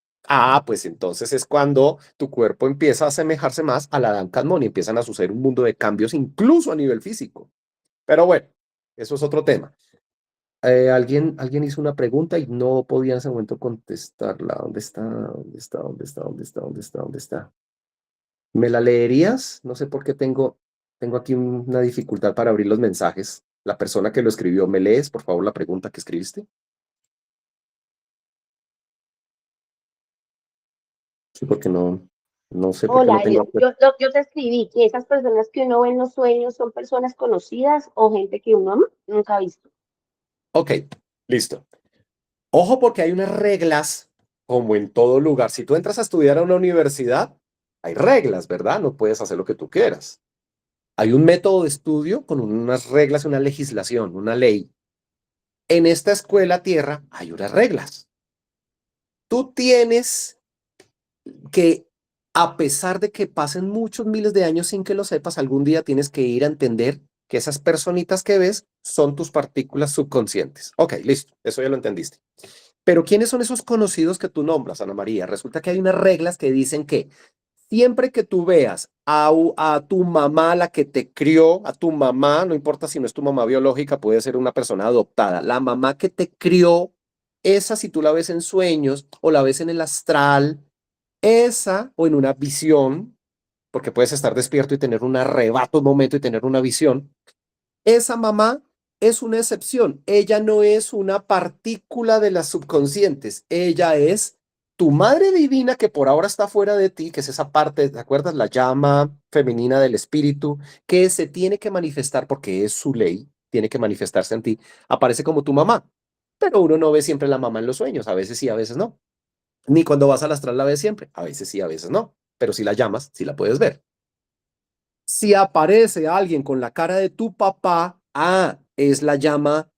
pues entonces es cuando tu cuerpo empieza a asemejarse más a la Adam Kadmon y empiezan a suceder un mundo de cambios incluso a nivel físico. Pero bueno, eso es otro tema. Alguien hizo una pregunta y no podía en ese momento contestarla. ¿Dónde está? ¿Dónde está? ¿Dónde está? ¿Dónde está? ¿Dónde está? ¿Dónde está? ¿Me la leerías? No sé por qué tengo aquí una dificultad para abrir los mensajes. La persona que lo escribió, ¿me lees, por favor, la pregunta que escribiste? Sí, porque no sé por qué no Hola, tengo. yo te escribí que esas personas que uno ve en los sueños son personas conocidas o gente que uno nunca ha visto. Ok, listo. Ojo porque hay unas reglas, como en todo lugar. Si tú entras a estudiar a una universidad, hay reglas, ¿verdad? No puedes hacer lo que tú quieras. Hay un método de estudio con unas reglas, una legislación, una ley. En esta escuela tierra hay unas reglas. Tú tienes que, a pesar de que pasen muchos miles de años sin que lo sepas, algún día tienes que ir a entender que esas personitas que ves son tus partículas subconscientes. Ok, listo, eso ya lo entendiste. Pero ¿quiénes son esos conocidos que tú nombras, Ana María? Resulta que hay unas reglas que dicen que siempre que tú veas a tu mamá, la que te crió, a tu mamá, no importa si no es tu mamá biológica, puede ser una persona adoptada, la mamá que te crió, esa si tú la ves en sueños o la ves en el astral, esa o en una visión, porque puedes estar despierto y tener un arrebato un momento y tener una visión, esa mamá es una excepción. Ella no es una partícula de las subconscientes. Ella es tu madre divina que por ahora está fuera de ti, que es esa parte, ¿te acuerdas? La llama femenina del espíritu, que se tiene que manifestar porque es su ley, tiene que manifestarse en ti. Aparece como tu mamá, pero uno no ve siempre la mamá en los sueños. A veces sí, a veces no. Ni cuando vas al astral la ves siempre. A veces sí, a veces no. Pero si la llamas, sí la puedes ver. Si aparece alguien con la cara de tu papá, es la llama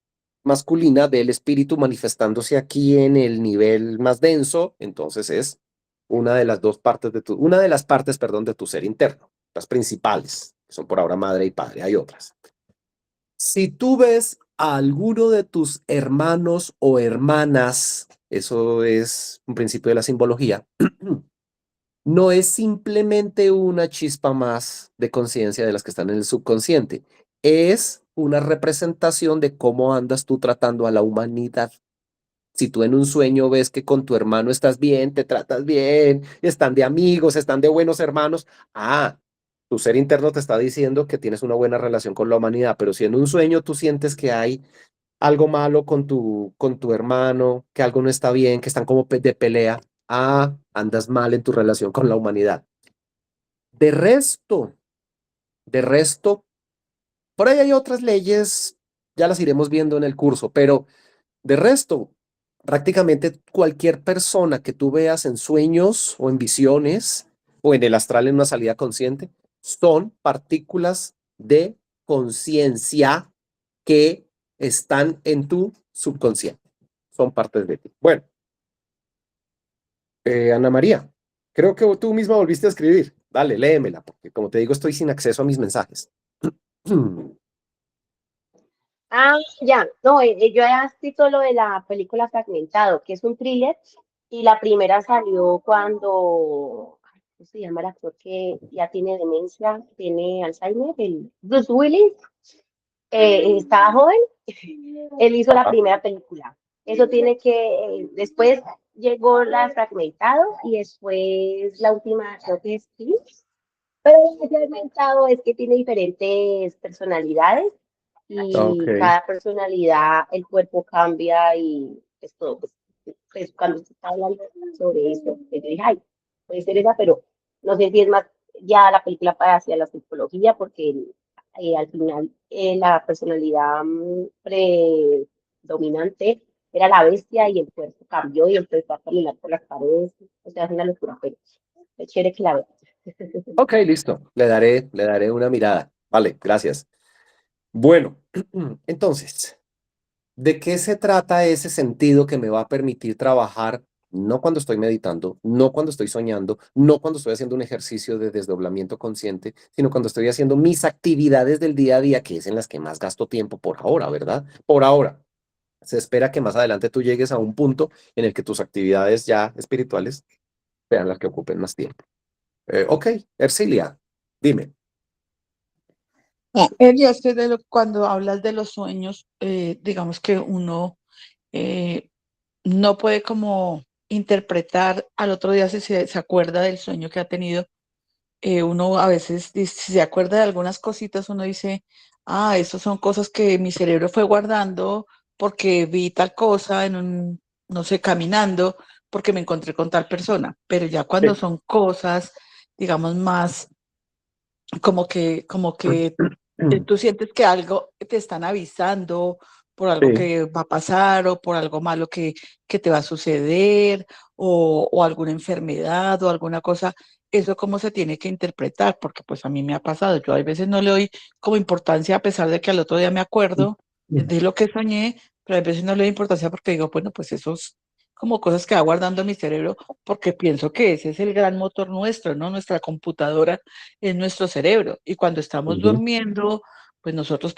masculina del espíritu manifestándose aquí en el nivel más denso, entonces es una de las dos partes una de las partes, perdón, de tu ser interno, las principales, que son por ahora madre y padre, hay otras. Si tú ves a alguno de tus hermanos o hermanas, eso es un principio de la simbología, no es simplemente una chispa más de conciencia de las que están en el subconsciente, es una representación de cómo andas tú tratando a la humanidad. Si tú en un sueño ves que con tu hermano estás bien, te tratas bien, están de amigos, están de buenos hermanos, tu ser interno te está diciendo que tienes una buena relación con la humanidad, pero si en un sueño tú sientes que hay algo malo con tu hermano, que algo no está bien, que están como de pelea, andas mal en tu relación con la humanidad. De resto, de resto, por ahí hay otras leyes, ya las iremos viendo en el curso, pero de resto, prácticamente cualquier persona que tú veas en sueños o en visiones o en el astral en una salida consciente, son partículas de conciencia que están en tu subconsciente. Son partes de ti. Bueno, Ana María, creo que tú misma volviste a escribir. Dale, léemela, porque como te digo, estoy sin acceso a mis mensajes. Ya, no, yo he escrito lo de la película Fragmentado, que es un thriller, y la primera salió cuando, ay, ¿cómo se llama el actor que ya tiene demencia, tiene Alzheimer? El Bruce Willis, estaba joven, él hizo la Ajá. primera película. Eso tiene que, después llegó la Fragmentado y después la última, creo que es Kiss. Pero el Fragmentado es que tiene diferentes personalidades Ok. y cada personalidad, el cuerpo cambia y esto, pues cuando se está hablando sobre eso, pues yo dije, ay, puede ser esa, pero no sé si es más ya la película para hacia la psicología, porque al final la personalidad predominante era la bestia y el cuerpo cambió y empezó a caminar por las paredes, o sea, es una locura, pero es chévere que la veas. Ok, listo. Le daré una mirada. Vale, gracias. Bueno, entonces, ¿de qué se trata ese sentido que me va a permitir trabajar no cuando estoy meditando, no cuando estoy soñando, no cuando estoy haciendo un ejercicio de desdoblamiento consciente, sino cuando estoy haciendo mis actividades del día a día, que es en las que más gasto tiempo por ahora, ¿verdad? Por ahora. Se espera que más adelante tú llegues a un punto en el que tus actividades ya espirituales sean las que ocupen más tiempo. Ok, Ercilia, dime. Ya sé cuando hablas de los sueños, digamos que uno eh, no puede como interpretar al otro día si se acuerda del sueño que ha tenido. Uno a veces, si se acuerda de algunas cositas, uno dice, esas son cosas que mi cerebro fue guardando porque vi tal cosa no sé, caminando, porque me encontré con tal persona. Pero ya cuando Sí. son cosas, digamos, más como que tú sientes que algo te están avisando por algo Sí. que va a pasar o por algo malo que te va a suceder o alguna enfermedad o alguna cosa, eso cómo se tiene que interpretar, porque pues a mí me ha pasado, yo a veces no le doy como importancia a pesar de que al otro día me acuerdo de lo que soñé, pero a veces no le doy importancia porque digo, bueno, pues eso es como cosas que va guardando mi cerebro porque pienso que ese es el gran motor nuestro, ¿no? Nuestra computadora en nuestro cerebro. Y cuando estamos Ujú. durmiendo, pues nosotros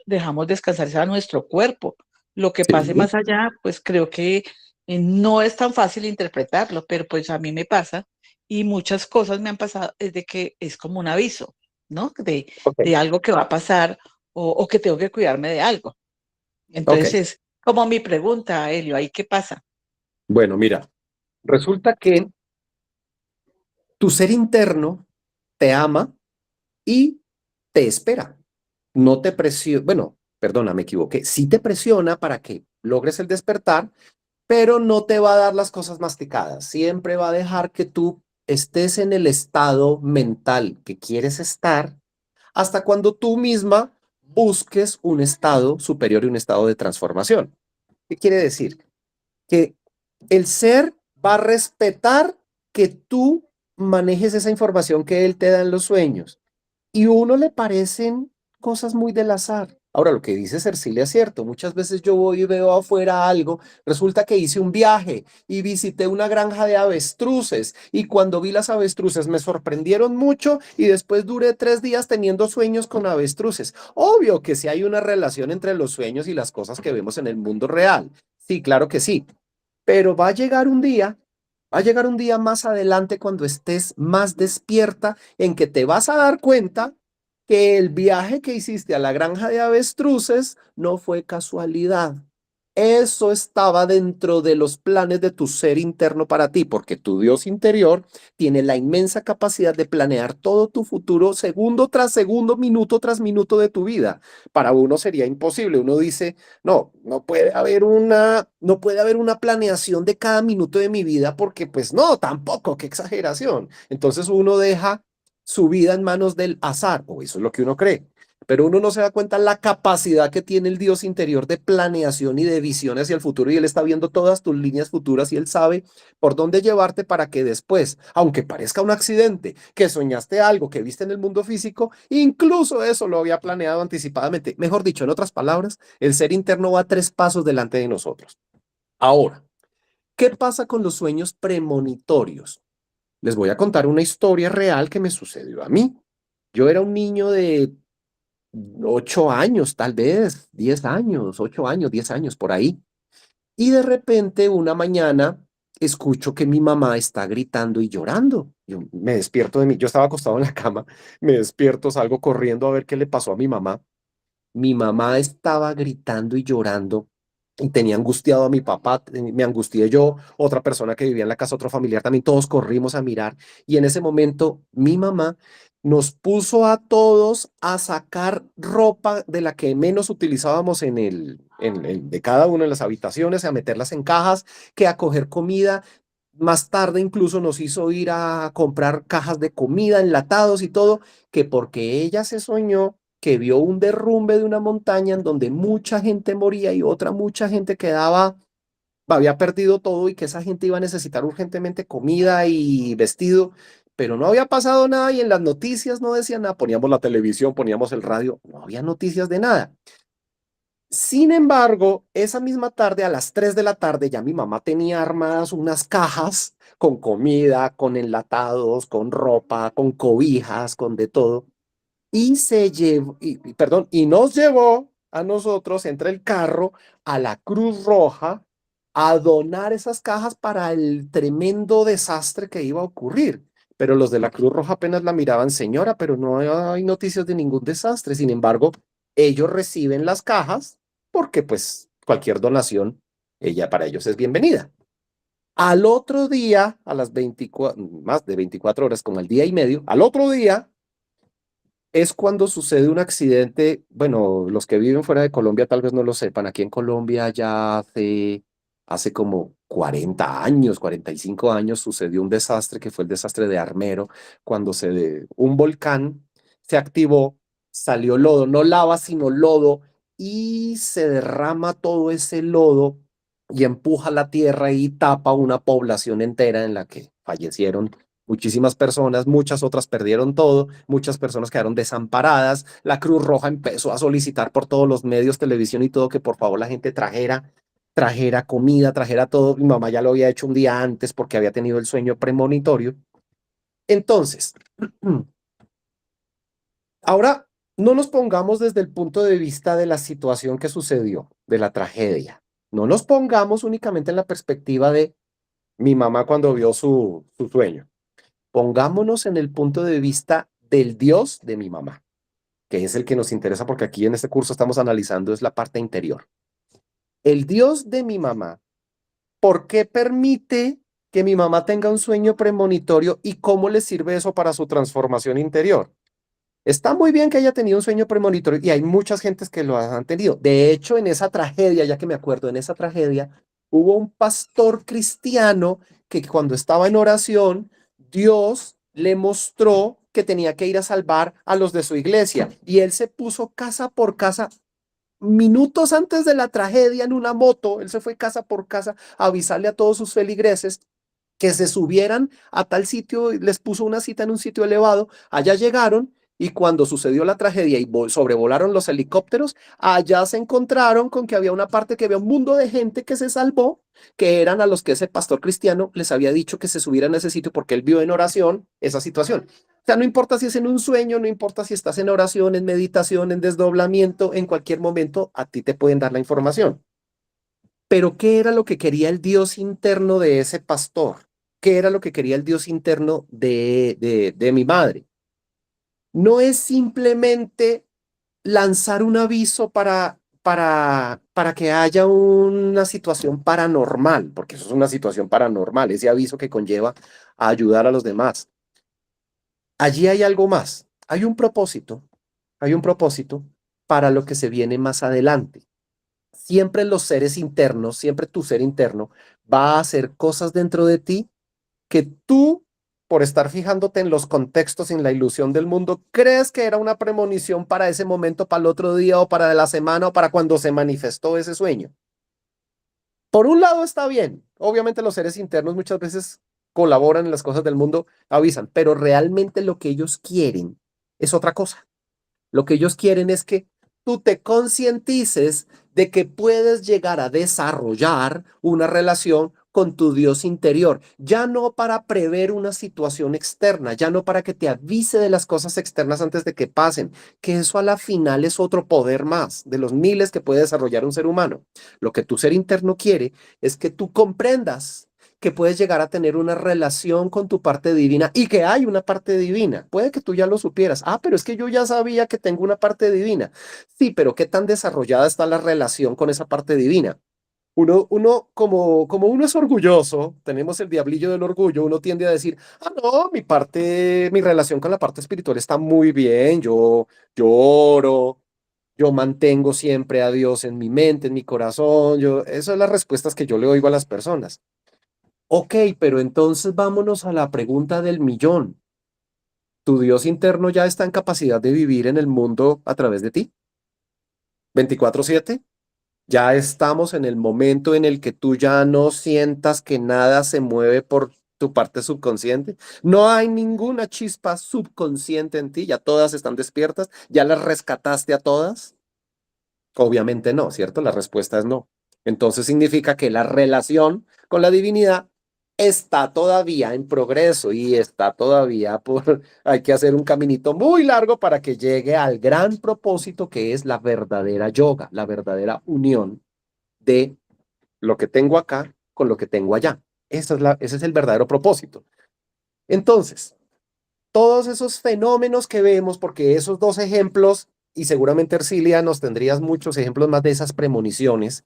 dejamos descansar a nuestro cuerpo. Lo que pase Sí. más allá, pues creo que no es tan fácil interpretarlo, pero pues a mí me pasa y muchas cosas me han pasado desde que es como un aviso, ¿no? Ok. De algo que va a pasar o que tengo que cuidarme de algo. Ok. Entonces es como mi pregunta, Elio, ¿ahí qué pasa? Bueno, mira, resulta que tu ser interno te ama y te espera. No te presiona, bueno, perdona, me equivoqué. Sí te presiona para que logres el despertar, pero no te va a dar las cosas masticadas. Siempre va a dejar que tú estés en el estado mental que quieres estar hasta cuando tú misma busques un estado superior y un estado de transformación. ¿Qué quiere decir? Que el ser va a respetar que tú manejes esa información que él te da en los sueños y uno le parecen cosas muy del azar. Ahora, lo que dice Cercilia es cierto. Muchas veces yo voy y veo afuera algo. Resulta que hice un viaje y visité una granja de avestruces. Y cuando vi las avestruces me sorprendieron mucho y después duré 3 días teniendo sueños con avestruces. Obvio que sí hay una relación entre los sueños y las cosas que vemos en el mundo real. Sí, claro que sí. Pero va a llegar un día más adelante cuando estés más despierta en que te vas a dar cuenta que el viaje que hiciste a la granja de avestruces no fue casualidad. Eso estaba dentro de los planes de tu ser interno para ti, porque tu Dios interior tiene la inmensa capacidad de planear todo tu futuro segundo tras segundo, minuto tras minuto de tu vida. Para uno sería imposible. Uno dice, no, no puede haber una planeación de cada minuto de mi vida porque pues no, tampoco, qué exageración. Entonces uno deja su vida en manos del azar, o eso es lo que uno cree. Pero uno no se da cuenta la capacidad que tiene el Dios interior de planeación y de visión hacia el futuro y Él está viendo todas tus líneas futuras y Él sabe por dónde llevarte para que después, aunque parezca un accidente, que soñaste algo que viste en el mundo físico, incluso eso lo había planeado anticipadamente. Mejor dicho, en otras palabras, el ser interno va 3 pasos delante de nosotros. Ahora, ¿qué pasa con los sueños premonitorios? Les voy a contar una historia real que me sucedió a mí. Yo era un niño de 8 años, tal vez, 10 años, 8 años, 10 años por ahí. Y de repente una mañana escucho que mi mamá está gritando y llorando. Yo me despierto yo estaba acostado en la cama, me despierto, salgo corriendo a ver qué le pasó a mi mamá. Mi mamá estaba gritando y llorando y tenía angustiado a mi papá, me angustié yo, otra persona que vivía en la casa, otro familiar también, todos corrimos a mirar y en ese momento mi mamá nos puso a todos a sacar ropa de la que menos utilizábamos de cada una de las habitaciones, a meterlas en cajas, que a coger comida. Más tarde incluso nos hizo ir a comprar cajas de comida, enlatados y todo, que porque ella se soñó que vio un derrumbe de una montaña en donde mucha gente moría y otra mucha gente había perdido todo y que esa gente iba a necesitar urgentemente comida y vestido, pero no había pasado nada y en las noticias no decían nada. Poníamos la televisión, poníamos el radio, no había noticias de nada. Sin embargo, esa misma tarde, a las 3 de la tarde, ya mi mamá tenía armadas unas cajas con comida, con enlatados, con ropa, con cobijas, con de todo. Y se llevó, perdón, y nos llevó a nosotros entre el carro a la Cruz Roja a donar esas cajas para el tremendo desastre que iba a ocurrir. Pero los de la Cruz Roja apenas la miraban, señora, pero no hay noticias de ningún desastre. Sin embargo, ellos reciben las cajas porque pues cualquier donación, ella para ellos es bienvenida. Al otro día, a las 24, más de 24 horas, como al día y medio, al otro día es cuando sucede un accidente. Bueno, los que viven fuera de Colombia tal vez no lo sepan. Aquí en Colombia ya hace como 40 años, 45 años, sucedió un desastre que fue el desastre de Armero, cuando un volcán se activó, salió lodo, no lava, sino lodo, y se derrama todo ese lodo y empuja la tierra y tapa una población entera en la que fallecieron muchísimas personas, muchas otras perdieron todo, muchas personas quedaron desamparadas. La Cruz Roja empezó a solicitar por todos los medios, televisión y todo, que por favor la gente trajera comida, trajera todo. Mi mamá ya lo había hecho un día antes porque había tenido el sueño premonitorio. Entonces, ahora no nos pongamos desde el punto de vista de la situación que sucedió, de la tragedia. No nos pongamos únicamente en la perspectiva de mi mamá cuando vio su sueño. Pongámonos en el punto de vista del Dios de mi mamá, que es el que nos interesa porque aquí en este curso estamos analizando es la parte interior. El Dios de mi mamá, ¿por qué permite que mi mamá tenga un sueño premonitorio y cómo le sirve eso para su transformación interior? Está muy bien que haya tenido un sueño premonitorio y hay muchas gentes que lo han tenido. De hecho, en esa tragedia, ya que me acuerdo, en esa tragedia, hubo un pastor cristiano que cuando estaba en oración, Dios le mostró que tenía que ir a salvar a los de su iglesia y él se puso casa por casa. Minutos antes de la tragedia en una moto, él se fue casa por casa a avisarle a todos sus feligreses que se subieran a tal sitio, les puso una cita en un sitio elevado, allá llegaron Y cuando sucedió la tragedia y sobrevolaron los helicópteros, allá se encontraron con que había una parte que había un mundo de gente que se salvó, que eran a los que ese pastor cristiano les había dicho que se subieran a ese sitio porque él vio en oración esa situación. O sea, no importa si es en un sueño, no importa si estás en oración, en meditación, en desdoblamiento, en cualquier momento a ti te pueden dar la información. Pero ¿qué era lo que quería el Dios interno de ese pastor? ¿Qué era lo que quería el Dios interno de mi madre? No es simplemente lanzar un aviso para que haya una situación paranormal, porque eso es una situación paranormal, ese aviso que conlleva a ayudar a los demás. Allí hay algo más, hay un propósito para lo que se viene más adelante. Siempre los seres internos, siempre tu ser interno va a hacer cosas dentro de ti que tú, por estar fijándote en los contextos, en la ilusión del mundo, crees que era una premonición para ese momento, para el otro día o para la semana o para cuando se manifestó ese sueño. Por un lado está bien, obviamente los seres internos muchas veces colaboran en las cosas del mundo, avisan, pero realmente lo que ellos quieren es otra cosa. Lo que ellos quieren es que tú te concientices de que puedes llegar a desarrollar una relación con tu Dios interior, ya no para prever una situación externa, ya no para que te avise de las cosas externas antes de que pasen, que eso a la final es otro poder más de los miles que puede desarrollar un ser humano. Lo que tu ser interno quiere es que tú comprendas que puedes llegar a tener una relación con tu parte divina y que hay una parte divina. Puede que tú ya lo supieras. Ah, pero es que yo ya sabía que tengo una parte divina. Sí, pero ¿qué tan desarrollada está la relación con esa parte divina? Como uno es orgulloso, tenemos el diablillo del orgullo, uno tiende a decir, ah, no, mi relación con la parte espiritual está muy bien, yo oro, yo mantengo siempre a Dios en mi mente, en mi corazón, esas son las respuestas que yo le oigo a las personas. Ok, pero entonces vámonos a la pregunta del millón. ¿Tu Dios interno ya está en capacidad de vivir en el mundo a través de ti? 24/7. Ya estamos en el momento en el que tú ya no sientas que nada se mueve por tu parte subconsciente. No hay ninguna chispa subconsciente en ti, ya todas están despiertas, ya las rescataste a todas. Obviamente no, ¿cierto? La respuesta es no. Entonces significa que la relación con la divinidad está todavía en progreso y está todavía por, hay que hacer un caminito muy largo para que llegue al gran propósito que es la verdadera yoga, la verdadera unión de lo que tengo acá con lo que tengo allá. Ese es el verdadero propósito. Entonces, todos esos fenómenos que vemos, porque esos dos ejemplos, y seguramente Ercilia nos tendrías muchos ejemplos más de esas premoniciones,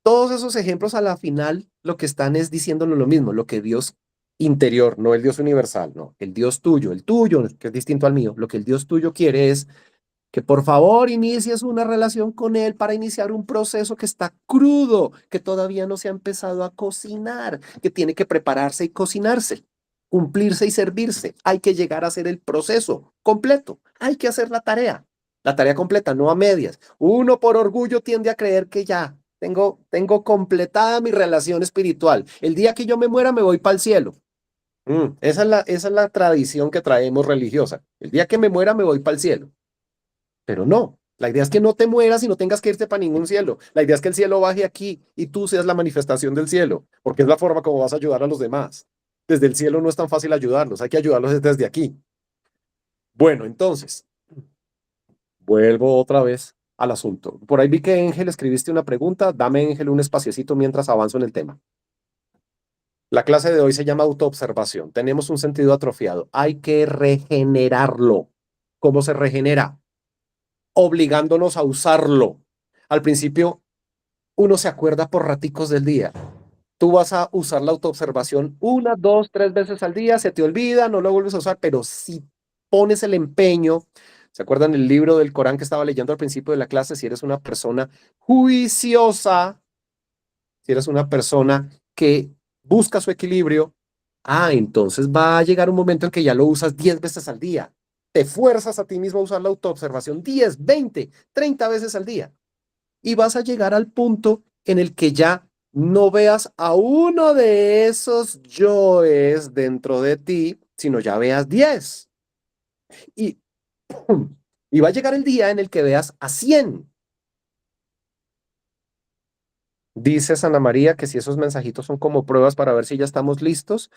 todos esos ejemplos a la final lo que están es diciéndonos lo mismo, lo que Dios interior, no el Dios universal, no, el Dios tuyo, el tuyo, que es distinto al mío, lo que el Dios tuyo quiere es que por favor inicies una relación con Él para iniciar un proceso que está crudo, que todavía no se ha empezado a cocinar, que tiene que prepararse y cocinarse, cumplirse y servirse. Hay que llegar a hacer el proceso completo, hay que hacer la tarea completa, no a medias. Uno por orgullo tiende a creer que ya tengo completada mi relación espiritual. El día que yo me muera me voy para el cielo. Esa es la tradición que traemos religiosa. El día que me muera me voy para el cielo. Pero no, la idea es que no te mueras y no tengas que irte para ningún cielo. La idea es que el cielo baje aquí y tú seas la manifestación del cielo, porque es la forma como vas a ayudar a los demás. Desde el cielo no es tan fácil ayudarlos, hay que ayudarlos desde aquí. Bueno, entonces, vuelvo otra vez al asunto. Por ahí vi que Ángel escribiste una pregunta. Dame, Ángel, un espaciecito mientras avanzo en el tema. La clase de hoy se llama autoobservación. Tenemos un sentido atrofiado. Hay que regenerarlo. ¿Cómo se regenera? Obligándonos a usarlo. Al principio, uno se acuerda por raticos del día. Tú vas a usar la autoobservación una, dos, tres veces al día, se te olvida, no lo vuelves a usar, pero si pones el empeño, ¿se acuerdan el libro del Corán que estaba leyendo al principio de la clase? Si eres una persona juiciosa, si eres una persona que busca su equilibrio, entonces va a llegar un momento en que ya lo usas 10 veces al día. Te fuerzas a ti mismo a usar la autoobservación 10, 20, 30 veces al día. Y vas a llegar al punto en el que ya no veas a uno de esos yoes dentro de ti, sino ya veas 10. Y Y va a llegar el día en el que veas a 100. Dice Ana María que si esos mensajitos son como pruebas para ver si ya estamos listos.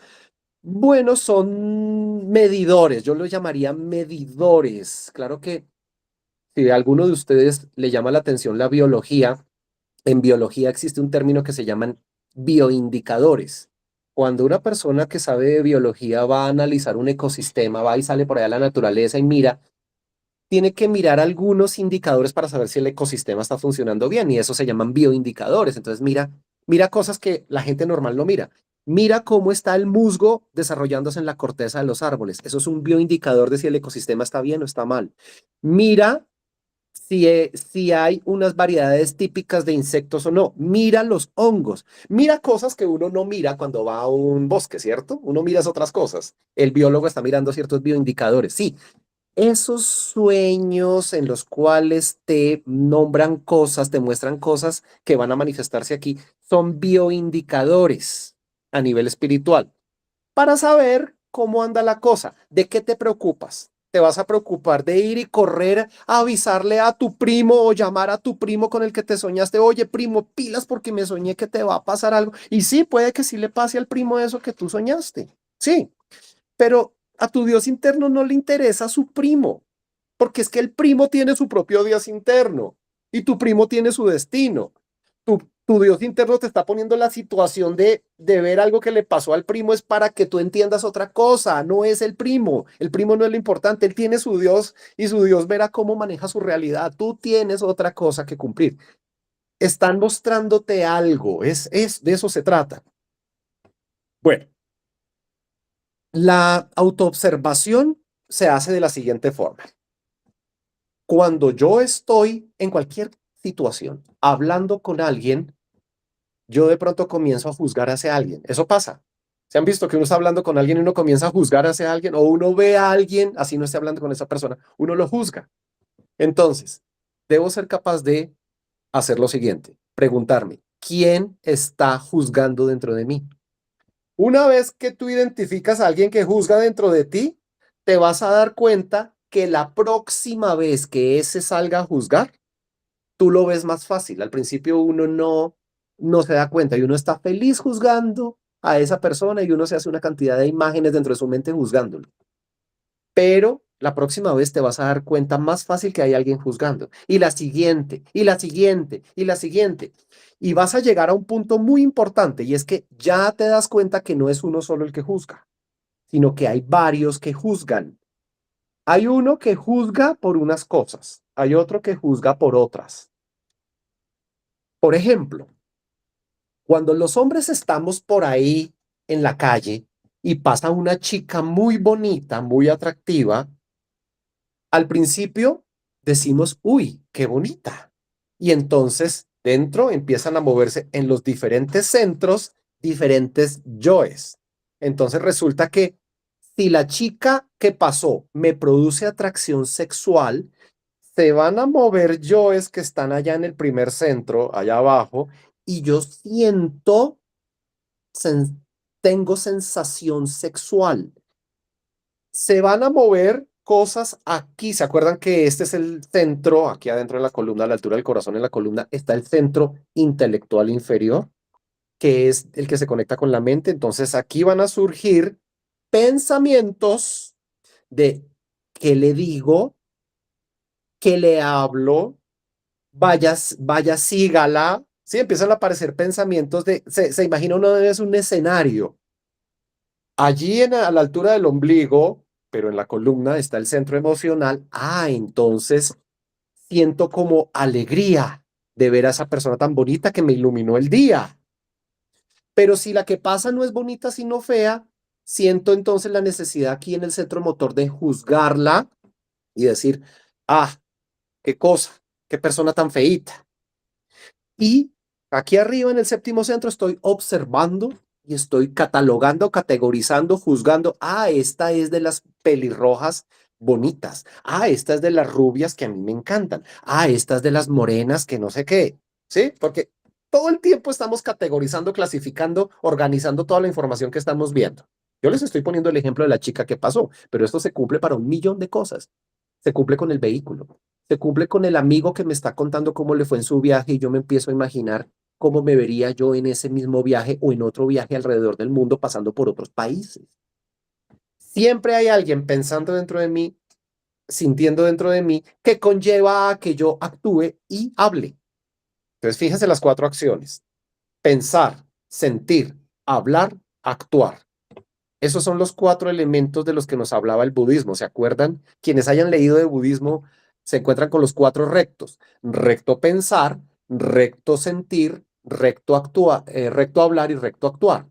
Bueno, son medidores, yo los llamaría medidores. Claro que si a alguno de ustedes le llama la atención la biología, en biología existe un término que se llaman bioindicadores. Cuando una persona que sabe de biología va a analizar un ecosistema, va y sale por allá a la naturaleza y mira, tiene que mirar algunos indicadores para saber si el ecosistema está funcionando bien y eso se llaman bioindicadores. Entonces mira cosas que la gente normal no mira. Mira cómo está el musgo desarrollándose en la corteza de los árboles. Eso es un bioindicador de si el ecosistema está bien o está mal. Mira si hay unas variedades típicas de insectos o no. Mira los hongos. Mira cosas que uno no mira cuando va a un bosque, ¿cierto? Uno mira otras cosas. El biólogo está mirando ciertos bioindicadores. Sí, esos sueños en los cuales te nombran cosas, te muestran cosas que van a manifestarse aquí, son bioindicadores a nivel espiritual para saber cómo anda la cosa. ¿De qué te preocupas? ¿Te vas a preocupar de ir y correr a avisarle a tu primo o llamar a tu primo con el que te soñaste? Oye, primo, pilas porque me soñé que te va a pasar algo. Y sí, puede que sí le pase al primo eso que tú soñaste. Sí, pero a tu Dios interno no le interesa su primo, porque es que el primo tiene su propio Dios interno y tu primo tiene su destino. Tu Dios interno te está poniendo la situación de ver algo que le pasó al primo es para que tú entiendas otra cosa, no es el primo no es lo importante, él tiene su Dios y su Dios verá cómo maneja su realidad, tú tienes otra cosa que cumplir. Están mostrándote algo, de eso se trata. Bueno, la autoobservación se hace de la siguiente forma. Cuando yo estoy en cualquier situación hablando con alguien, yo de pronto comienzo a juzgar hacia alguien. Eso pasa. ¿Se han visto que uno está hablando con alguien y uno comienza a juzgar hacia alguien o uno ve a alguien, así no esté hablando con esa persona, uno lo juzga? Entonces, debo ser capaz de hacer lo siguiente, preguntarme, ¿quién está juzgando dentro de mí? Una vez que tú identificas a alguien que juzga dentro de ti, te vas a dar cuenta que la próxima vez que ese salga a juzgar, tú lo ves más fácil. Al principio uno no se da cuenta y uno está feliz juzgando a esa persona y uno se hace una cantidad de imágenes dentro de su mente juzgándolo. Pero la próxima vez te vas a dar cuenta más fácil que hay alguien juzgando. Y la siguiente, y la siguiente, y la siguiente. Y vas a llegar a un punto muy importante y es que ya te das cuenta que no es uno solo el que juzga, sino que hay varios que juzgan. Hay uno que juzga por unas cosas, hay otro que juzga por otras. Por ejemplo, cuando los hombres estamos por ahí en la calle y pasa una chica muy bonita, muy atractiva, al principio decimos, uy, qué bonita. Y entonces dentro empiezan a moverse en los diferentes centros, diferentes yoes. Entonces resulta que si la chica que pasó me produce atracción sexual, se van a mover yoes que están allá en el primer centro, allá abajo, y yo sen- tengo sensación sexual. Se van a mover cosas aquí. ¿Se acuerdan que este es el centro, aquí adentro de la columna, a la altura del corazón en la columna, está el centro intelectual inferior, que es el que se conecta con la mente? Entonces aquí van a surgir pensamientos de qué le digo, qué le hablo, vaya, sígala. Sí, empiezan a aparecer pensamientos se imagina uno es un escenario. Allí a la altura del ombligo, pero en la columna está el centro emocional. Entonces siento como alegría de ver a esa persona tan bonita que me iluminó el día. Pero si la que pasa no es bonita, sino fea, siento entonces la necesidad aquí en el centro motor de juzgarla y decir, qué cosa, qué persona tan feíta. Y aquí arriba en el séptimo centro estoy observando y estoy catalogando, categorizando, juzgando. Esta es de las pelirrojas bonitas. Esta es de las rubias que a mí me encantan. Esta es de las morenas que no sé qué. ¿Sí? Porque todo el tiempo estamos categorizando, clasificando, organizando toda la información que estamos viendo. Yo les estoy poniendo el ejemplo de la chica que pasó, pero esto se cumple para un millón de cosas. se cumple con el vehículo, se cumple con el amigo que me está contando cómo le fue en su viaje y yo me empiezo a imaginar cómo me vería yo en ese mismo viaje o en otro viaje alrededor del mundo pasando por otros países. Siempre hay alguien pensando dentro de mí, sintiendo dentro de mí, que conlleva a que yo actúe y hable. Entonces, fíjense las 4 acciones: pensar, sentir, hablar, actuar. Esos son los 4 elementos de los que nos hablaba el budismo. ¿Se acuerdan? Quienes hayan leído de budismo se encuentran con los 4 rectos: recto pensar, recto sentir, recto hablar y recto actuar.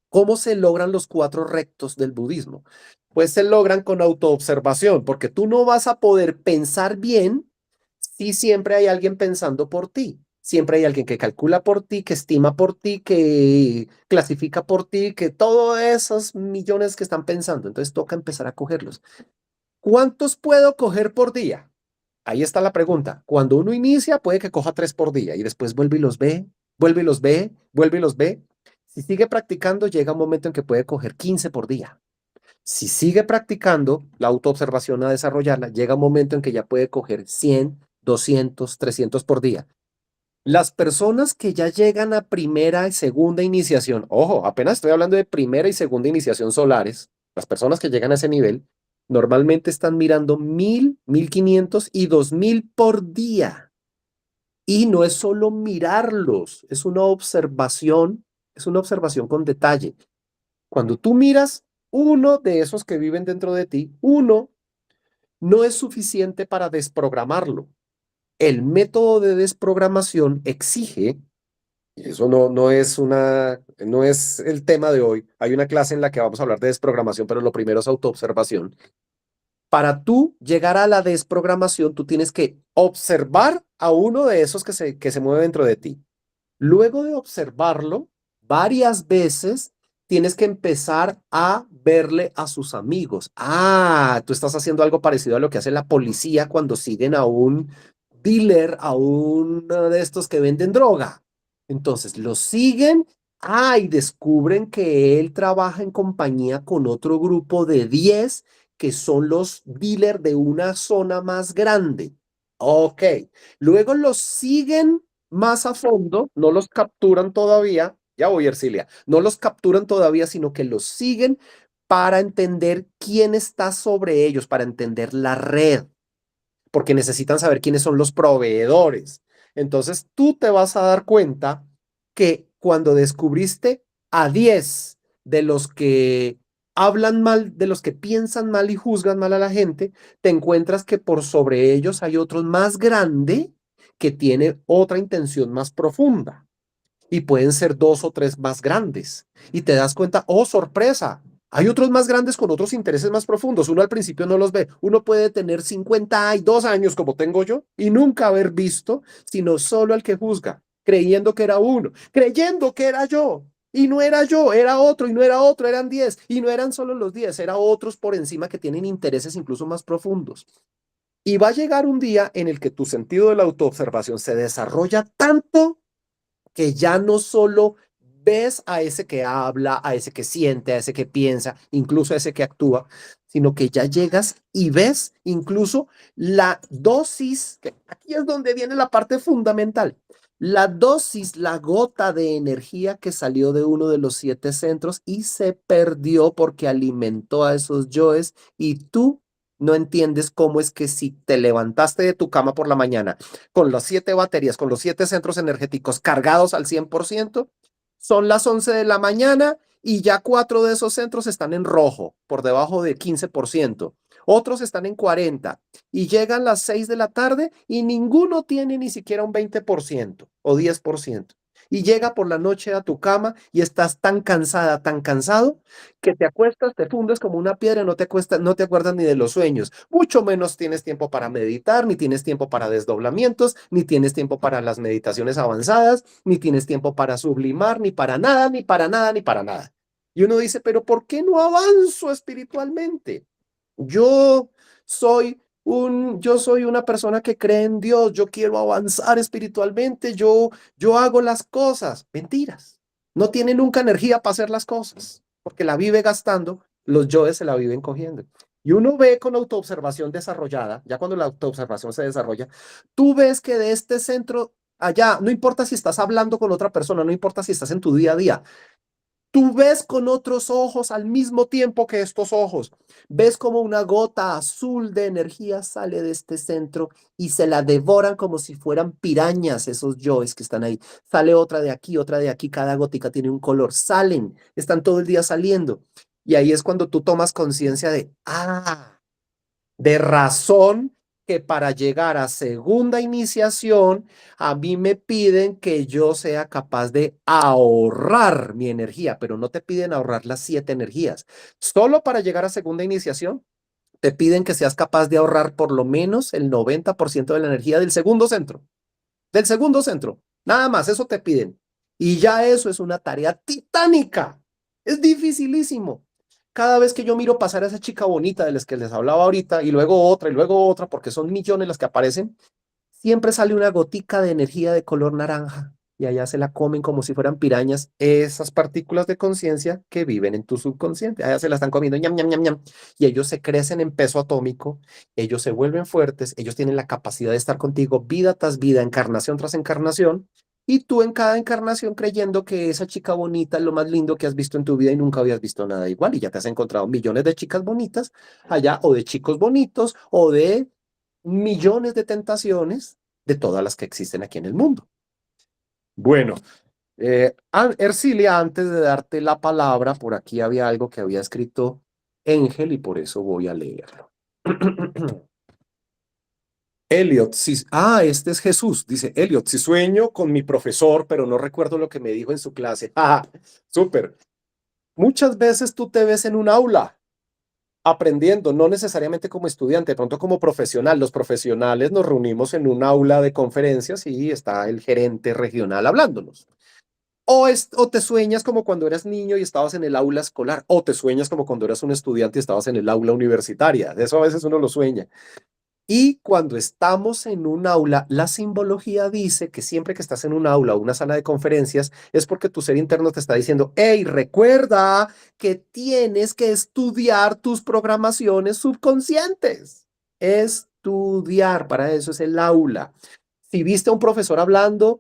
¿Cómo se logran los 4 rectos del budismo? Pues se logran con autoobservación, porque tú no vas a poder pensar bien si siempre hay alguien pensando por ti. Siempre hay alguien que calcula por ti, que estima por ti, que clasifica por ti, que todos esos millones que están pensando. Entonces toca empezar a cogerlos. ¿Cuántos puedo coger por día? Ahí está la pregunta. Cuando uno inicia, puede que coja 3 por día y después vuelve y los ve, vuelve y los ve, vuelve y los ve. Si sigue practicando, llega un momento en que puede coger 15 por día. Si sigue practicando la autoobservación a desarrollarla, llega un momento en que ya puede coger 100, 200, 300 por día. Las personas que ya llegan a primera y segunda iniciación, ojo, apenas estoy hablando de primera y segunda iniciación solares, las personas que llegan a ese nivel normalmente están mirando 1000, 1500 y 2000 por día. Y no es solo mirarlos, es una observación con detalle. Cuando tú miras uno de esos que viven dentro de ti, uno no es suficiente para desprogramarlo. El método de desprogramación exige, y eso no es el tema de hoy. Hay una clase en la que vamos a hablar de desprogramación, pero lo primero es autoobservación. Para tú llegar a la desprogramación, tú tienes que observar a uno de esos que se mueve dentro de ti. Luego de observarlo varias veces, tienes que empezar a verle a sus amigos. Ah, tú estás haciendo algo parecido a lo que hace la policía cuando siguen a un dealer, a uno de estos que venden droga. Entonces, lo siguen. Ah, y descubren que él trabaja en compañía con otro grupo de 10 que son los dealers de una zona más grande. Ok. Luego los siguen más a fondo, no los capturan todavía, ya voy, Ercilia, no los capturan todavía, sino que los siguen para entender quién está sobre ellos, para entender la red, porque necesitan saber quiénes son los proveedores. Entonces tú te vas a dar cuenta que cuando descubriste a 10 de los que hablan mal, de los que piensan mal y juzgan mal a la gente, te encuentras que por sobre ellos hay otros más grande que tiene otra intención más profunda y pueden ser 2 o 3 más grandes. Y te das cuenta, oh, sorpresa, hay otros más grandes con otros intereses más profundos. Uno al principio no los ve. Uno puede tener 52 años como tengo yo y nunca haber visto, sino solo al que juzga, creyendo que era uno, creyendo que era yo. Y no era yo, era otro, y no era otro, eran 10. Y no eran solo los 10, eran otros por encima que tienen intereses incluso más profundos. Y va a llegar un día en el que tu sentido de la autoobservación se desarrolla tanto que ya no solo ves a ese que habla, a ese que siente, a ese que piensa, incluso a ese que actúa, sino que ya llegas y ves incluso la dosis, que aquí es donde viene la parte fundamental, la dosis, la gota de energía que salió de uno de los 7 centros y se perdió porque alimentó a esos yoes y tú no entiendes cómo es que si te levantaste de tu cama por la mañana con las 7 baterías, con los 7 centros energéticos cargados al 100%, son las 11 de la mañana y ya 4 de esos centros están en rojo, por debajo de 15%. Otros están en 40 y llegan las 6 de la tarde y ninguno tiene ni siquiera un 20% o 10%. Y llega por la noche a tu cama y estás tan cansada, tan cansado, que te acuestas, te fundes como una piedra, no te acuerdas ni de los sueños. Mucho menos tienes tiempo para meditar, ni tienes tiempo para desdoblamientos, ni tienes tiempo para las meditaciones avanzadas, ni tienes tiempo para sublimar, ni para nada, ni para nada, ni para nada. Y uno dice, pero ¿por qué no avanzo espiritualmente? Yo yo soy una persona que cree en Dios, yo quiero avanzar espiritualmente, yo hago las cosas. Mentiras. No tiene nunca energía para hacer las cosas, porque la vive gastando, los yoes se la viven cogiendo. Y uno ve con autoobservación desarrollada, ya cuando la autoobservación se desarrolla, tú ves que de este centro allá, no importa si estás hablando con otra persona, no importa si estás en tu día a día, tú ves con otros ojos al mismo tiempo que estos ojos. Ves como una gota azul de energía sale de este centro y se la devoran como si fueran pirañas esos yoes que están ahí. Sale otra de aquí, cada gotica tiene un color. Salen, están todo el día saliendo. Y ahí es cuando tú tomas conciencia de razón que para llegar a segunda iniciación, a mí me piden que yo sea capaz de ahorrar mi energía, pero no te piden ahorrar las 7 energías. Solo para llegar a segunda iniciación, te piden que seas capaz de ahorrar por lo menos el 90% de la energía del segundo centro. Del segundo centro. Nada más, eso te piden. Y ya eso es una tarea titánica. Es dificilísimo. Cada vez que yo miro pasar a esa chica bonita de las que les hablaba ahorita, y luego otra, porque son millones las que aparecen, siempre sale una gotica de energía de color naranja. Y allá se la comen como si fueran pirañas, esas partículas de conciencia que viven en tu subconsciente. Allá se la están comiendo, ñam, ñam, ñam, ñam. Y ellos se crecen en peso atómico, ellos se vuelven fuertes, ellos tienen la capacidad de estar contigo vida tras vida, encarnación tras encarnación. Y tú en cada encarnación creyendo que esa chica bonita es lo más lindo que has visto en tu vida y nunca habías visto nada igual. Y ya te has encontrado millones de chicas bonitas allá, o de chicos bonitos, o de millones de tentaciones de todas las que existen aquí en el mundo. Bueno, Ercilia, antes de darte la palabra, por aquí había algo que había escrito Ángel y por eso voy a leerlo. Elliot, este es Jesús. Dice, Elliot, si sueño con mi profesor, pero no recuerdo lo que me dijo en su clase. Súper. Muchas veces tú te ves en un aula aprendiendo, no necesariamente como estudiante, de pronto como profesional. Los profesionales nos reunimos en un aula de conferencias y está el gerente regional hablándonos. O te sueñas como cuando eras niño y estabas en el aula escolar, o te sueñas como cuando eras un estudiante y estabas en el aula universitaria. De eso a veces uno lo sueña. Y cuando estamos en un aula, la simbología dice que siempre que estás en un aula o una sala de conferencias es porque tu ser interno te está diciendo, hey, recuerda que tienes que estudiar tus programaciones subconscientes. Estudiar, para eso es el aula. Si viste a un profesor hablando,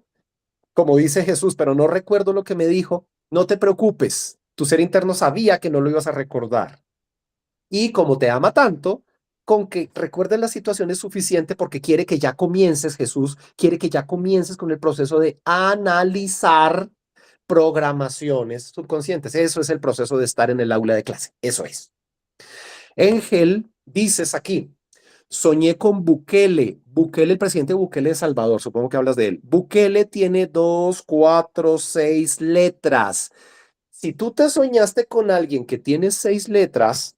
como dice Jesús, pero no recuerdo lo que me dijo, no te preocupes. Tu ser interno sabía que no lo ibas a recordar. Y como te ama tanto, con que recuerdes la situación es suficiente porque quiere que ya comiences, Jesús, quiere que ya comiences con el proceso de analizar programaciones subconscientes. Eso es el proceso de estar en el aula de clase. Eso es. Ángel, dices aquí, soñé con Bukele. Bukele, el presidente Bukele de Salvador, supongo que hablas de él. Bukele tiene 2, 4, 6 letras. Si tú te soñaste con alguien que tiene 6 letras,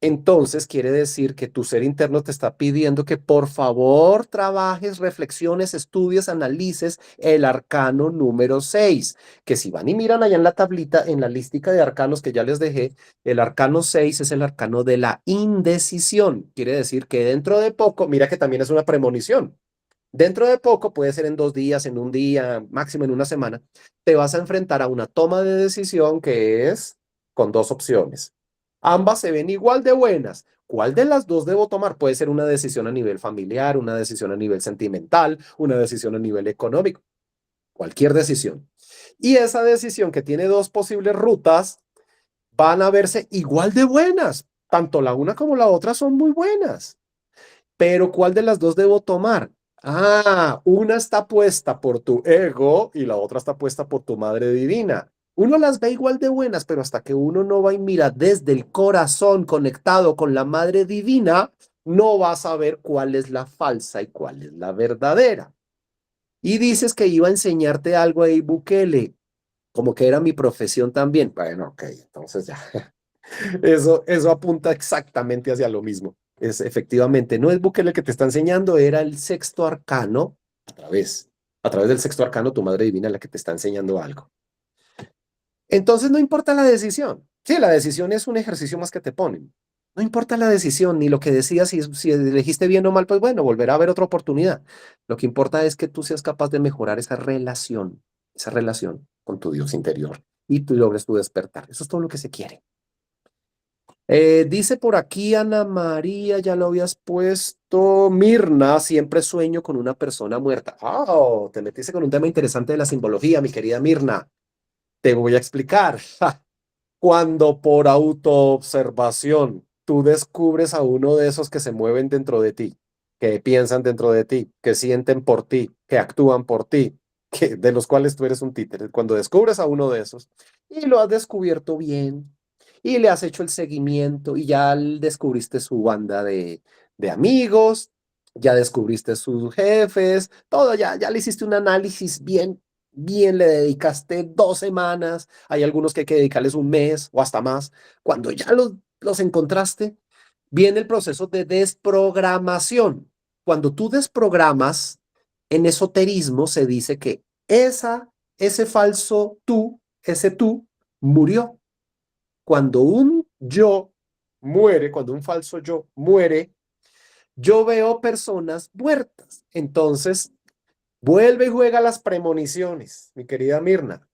entonces quiere decir que tu ser interno te está pidiendo que por favor trabajes, reflexiones, estudies, analices el arcano número 6, que si van y miran allá en la tablita, en la lística de arcanos que ya les dejé, el arcano 6 es el arcano de la indecisión. Quiere decir que dentro de poco, mira que también es una premonición. Dentro de poco, puede ser en 2 días, en un día, máximo en una semana, te vas a enfrentar a una toma de decisión que es con 2 opciones. Ambas se ven igual de buenas. ¿Cuál de las dos debo tomar? Puede ser una decisión a nivel familiar, una decisión a nivel sentimental, una decisión a nivel económico, cualquier decisión. Y esa decisión que tiene 2 posibles rutas van a verse igual de buenas. Tanto la una como la otra son muy buenas. Pero ¿cuál de las dos debo tomar? Una está puesta por tu ego y la otra está puesta por tu madre divina. Uno las ve igual de buenas, pero hasta que uno no va y mira desde el corazón conectado con la madre divina, no va a saber cuál es la falsa y cuál es la verdadera. Y dices que iba a enseñarte algo ahí, Bukele, como que era mi profesión también. Bueno, ok, entonces ya. Eso apunta exactamente hacia lo mismo. Es efectivamente, no es Bukele el que te está enseñando, era el sexto arcano, a través del sexto arcano, tu madre divina es la que te está enseñando algo. Entonces no importa la decisión. Sí, la decisión es un ejercicio más que te ponen. No importa la decisión ni lo que decías, si elegiste bien o mal, pues bueno, volverá a haber otra oportunidad. Lo que importa es que tú seas capaz de mejorar esa relación con tu Dios interior y tú logres tu despertar. Eso es todo lo que se quiere. Dice por aquí Ana María, ya lo habías puesto. Mirna, siempre sueño con una persona muerta. Oh, te metiste con un tema interesante de la simbología, mi querida Mirna. Te voy a explicar. Cuando por autoobservación tú descubres a uno de esos que se mueven dentro de ti, que piensan dentro de ti, que sienten por ti, que actúan por ti, de los cuales tú eres un títere, cuando descubres a uno de esos y lo has descubierto bien y le has hecho el seguimiento y ya descubriste su banda de amigos, ya descubriste sus jefes, todo, ya le hiciste un análisis bien, le dedicaste 2 semanas, hay algunos que hay que dedicarles un mes o hasta más. Cuando ya los encontraste, viene el proceso de desprogramación. Cuando tú desprogramas, en esoterismo se dice que ese falso tú, ese tú, murió. Cuando un yo muere, cuando un falso yo muere, yo veo personas muertas. Entonces, vuelve y juega las premoniciones, mi querida Mirna.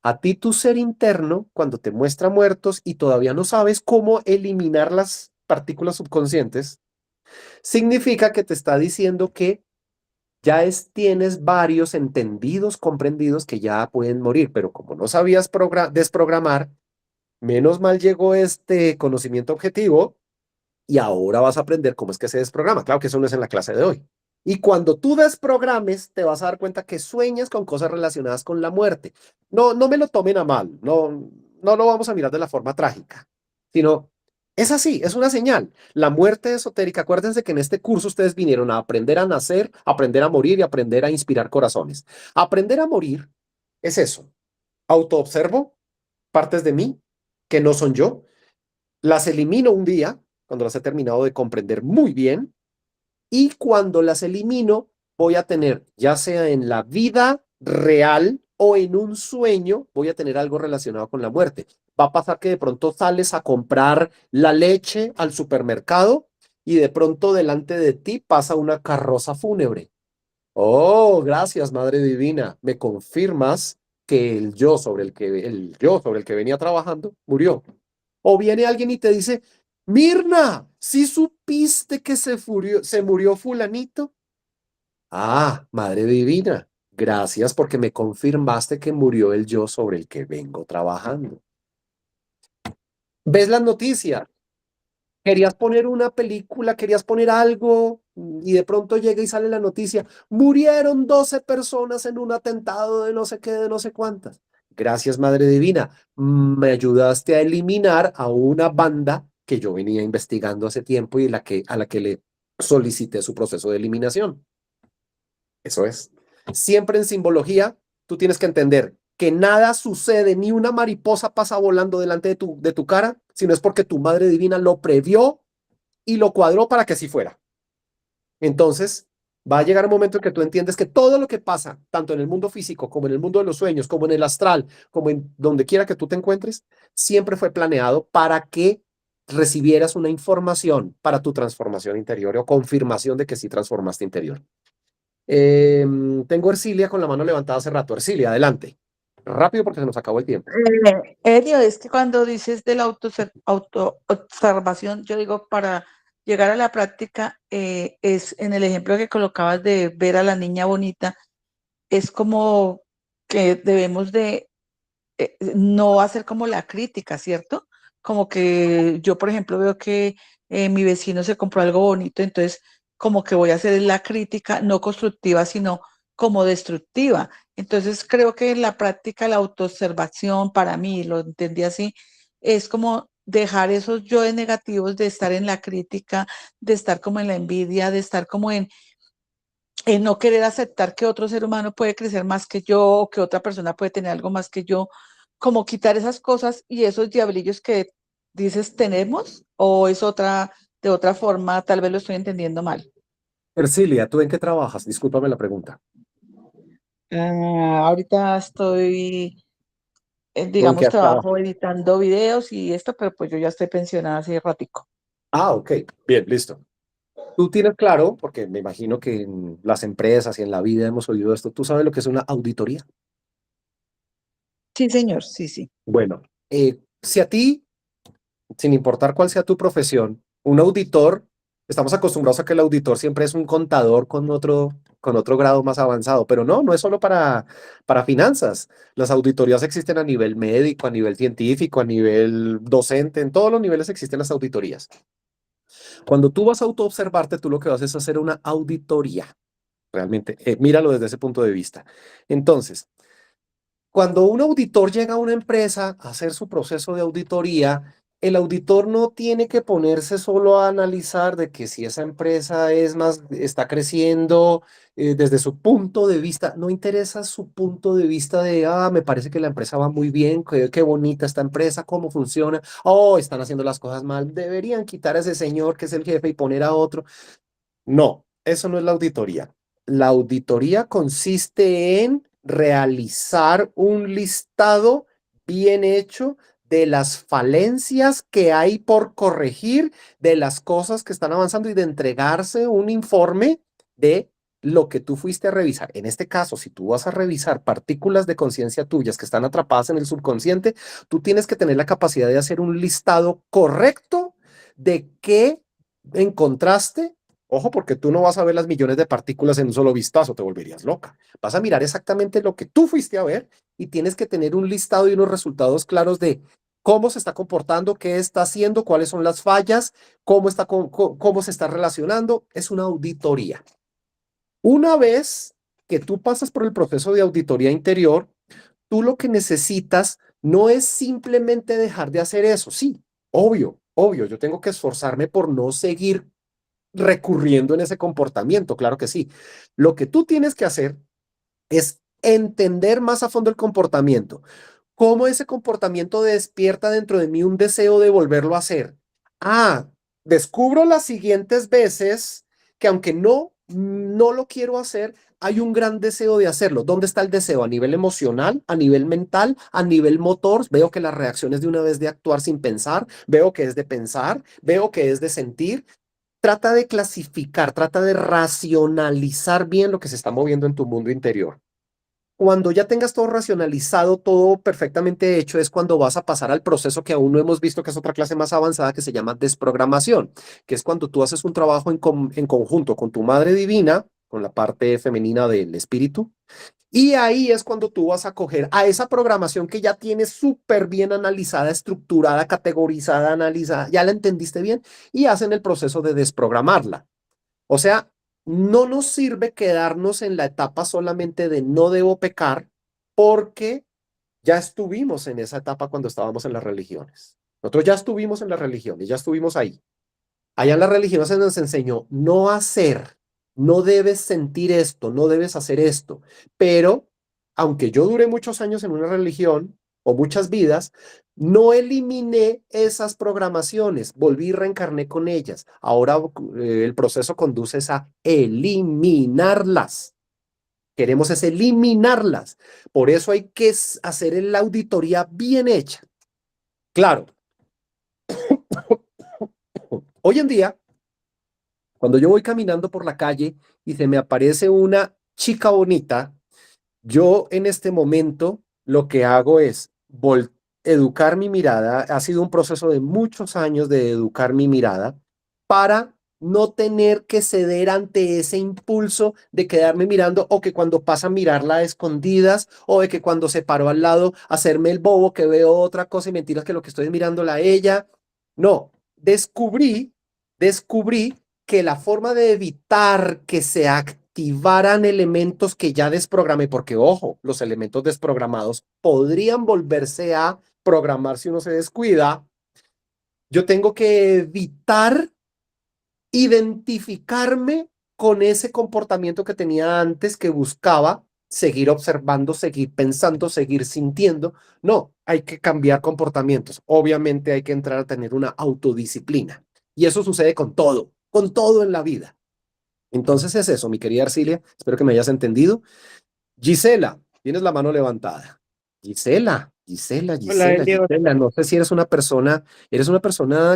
A ti tu ser interno, cuando te muestra muertos y todavía no sabes cómo eliminar las partículas subconscientes, significa que te está diciendo que tienes varios entendidos, comprendidos que ya pueden morir, pero como no sabías desprogramar, menos mal llegó este conocimiento objetivo y ahora vas a aprender cómo es que se desprograma. Claro que eso no es en la clase de hoy. Y cuando tú desprogrames, te vas a dar cuenta que sueñas con cosas relacionadas con la muerte. No, no me lo tomen a mal, no lo vamos a mirar de la forma trágica, sino es así, es una señal. La muerte esotérica, acuérdense que en este curso ustedes vinieron a aprender a nacer, aprender a morir y aprender a inspirar corazones. Aprender a morir es eso. Autoobservo partes de mí que no son yo, las elimino un día, cuando las he terminado de comprender muy bien, y cuando las elimino, voy a tener, ya sea en la vida real o en un sueño, voy a tener algo relacionado con la muerte. Va a pasar que de pronto sales a comprar la leche al supermercado y de pronto delante de ti pasa una carroza fúnebre. Oh, gracias, Madre Divina. Me confirmas que el yo sobre el que venía trabajando murió. O viene alguien y te dice, Mirna, ¿sí supiste que se murió fulanito? Ah, Madre Divina, gracias porque me confirmaste que murió el yo sobre el que vengo trabajando. ¿Ves las noticias? Querías poner una película, querías poner algo y de pronto llega y sale la noticia, murieron 12 personas en un atentado de no sé qué, de no sé cuántas. Gracias, Madre Divina. Me ayudaste a eliminar a una banda que yo venía investigando hace tiempo y a la que le solicité su proceso de eliminación. Eso es. Siempre en simbología, tú tienes que entender que nada sucede, ni una mariposa pasa volando delante de tu cara, sino es porque tu Madre Divina lo previó y lo cuadró para que así fuera. Entonces, va a llegar un momento en que tú entiendes que todo lo que pasa, tanto en el mundo físico como en el mundo de los sueños, como en el astral, como en donde quiera que tú te encuentres, siempre fue planeado para que recibieras una información para tu transformación interior o confirmación de que sí transformaste interior. Tengo a Ercilia con la mano levantada hace rato. Ercilia, adelante. Rápido porque se nos acabó el tiempo. Elio, es que cuando dices de la autoobservación, yo digo, para llegar a la práctica, es en el ejemplo que colocabas de ver a la niña bonita, es como que debemos de no hacer como la crítica, ¿cierto? Como que yo, por ejemplo, veo que mi vecino se compró algo bonito, entonces como que voy a hacer la crítica no constructiva, sino como destructiva. Entonces creo que en la práctica la autoobservación, para mí, lo entendí así, es como dejar esos yoes negativos de estar en la crítica, de estar como en la envidia, de estar como en no querer aceptar que otro ser humano puede crecer más que yo, o que otra persona puede tener algo más que yo, como quitar esas cosas y esos diablillos que dices tenemos, o es de otra forma, tal vez lo estoy entendiendo mal. Ercilia, ¿tú en qué trabajas? Discúlpame la pregunta. Ahorita estoy, ¿O en qué digamos, has trabajado? trabajo editando videos y esto, pero pues yo ya estoy pensionada hace ratico. Ah, ok. Bien, listo. Tú tienes claro, porque me imagino que en las empresas y en la vida hemos oído esto, tú sabes lo que es una auditoría. Sí, señor, sí, sí. Bueno, si a ti sin importar cuál sea tu profesión, un auditor, estamos acostumbrados a que el auditor siempre es un contador con otro grado más avanzado, pero no, no es solo para finanzas. Las auditorías existen a nivel médico, a nivel científico, a nivel docente, en todos los niveles existen las auditorías. Cuando tú vas a autoobservarte, tú lo que vas es hacer una auditoría. Realmente, míralo desde ese punto de vista. Entonces, cuando un auditor llega a una empresa a hacer su proceso de auditoría, el auditor no tiene que ponerse solo a analizar de que si esa empresa es más, está creciendo desde su punto de vista, no interesa su punto de vista de, me parece que la empresa va muy bien, qué bonita esta empresa, cómo funciona, están haciendo las cosas mal, deberían quitar a ese señor que es el jefe y poner a otro. No, eso no es la auditoría. La auditoría consiste en realizar un listado bien hecho de las falencias que hay por corregir, de las cosas que están avanzando y de entregarse un informe de lo que tú fuiste a revisar. En este caso, si tú vas a revisar partículas de conciencia tuyas que están atrapadas en el subconsciente, tú tienes que tener la capacidad de hacer un listado correcto de qué encontraste. Ojo, porque tú no vas a ver las millones de partículas en un solo vistazo, te volverías loca. Vas a mirar exactamente lo que tú fuiste a ver y tienes que tener un listado y unos resultados claros de cómo se está comportando, qué está haciendo, cuáles son las fallas, cómo se está relacionando. Es una auditoría. Una vez que tú pasas por el proceso de auditoría interior, tú lo que necesitas no es simplemente dejar de hacer eso. Sí, obvio, yo tengo que esforzarme por no seguir recurriendo en ese comportamiento, claro que sí. Lo que tú tienes que hacer es entender más a fondo el comportamiento, cómo ese comportamiento despierta dentro de mí un deseo de volverlo a hacer. Descubro las siguientes veces que aunque no lo quiero hacer, hay un gran deseo de hacerlo. ¿Dónde está el deseo? ¿A nivel emocional? ¿A nivel mental? ¿A nivel motor? Veo que la reacción es de una vez de actuar sin pensar, veo que es de pensar, veo que es de sentir. Trata de clasificar, trata de racionalizar bien lo que se está moviendo en tu mundo interior. Cuando ya tengas todo racionalizado, todo perfectamente hecho, es cuando vas a pasar al proceso que aún no hemos visto, que es otra clase más avanzada, que se llama desprogramación, que es cuando tú haces un trabajo en conjunto con tu madre divina, con la parte femenina del espíritu, y ahí es cuando tú vas a coger a esa programación que ya tienes súper bien analizada, estructurada, categorizada, analizada, ya la entendiste bien, y hacen el proceso de desprogramarla. O sea, no nos sirve quedarnos en la etapa solamente de no debo pecar, porque ya estuvimos en esa etapa cuando estábamos en las religiones. Nosotros ya estuvimos en las religiones, ya estuvimos ahí. Allá en la religión se nos enseñó no hacer, no debes sentir esto, no debes hacer esto. Pero, aunque yo duré muchos años en una religión o muchas vidas, no eliminé esas programaciones, volví y reencarné con ellas. Ahora el proceso conduce a eliminarlas. Queremos es eliminarlas. Por eso hay que hacer la auditoría bien hecha. Claro, hoy en día, cuando yo voy caminando por la calle y se me aparece una chica bonita, yo en este momento lo que hago es educar mi mirada. Ha sido un proceso de muchos años de educar mi mirada para no tener que ceder ante ese impulso de quedarme mirando, o que cuando pasa a mirarla a escondidas, o de que cuando se paró al lado hacerme el bobo que veo otra cosa y mentiras que lo que estoy es mirándola a ella. No, descubrí que la forma de evitar que se activaran elementos que ya desprogramé, porque ojo, los elementos desprogramados podrían volverse a programar si uno se descuida. Yo tengo que evitar identificarme con ese comportamiento que tenía antes, que buscaba seguir observando, seguir pensando, seguir sintiendo. No, hay que cambiar comportamientos. Obviamente hay que entrar a tener una autodisciplina. Y eso sucede con todo en la vida. Entonces es eso, mi querida Arcilia. Espero que me hayas entendido. Gisela, tienes la mano levantada. Hola, Elio. Gisela. No sé si eres una persona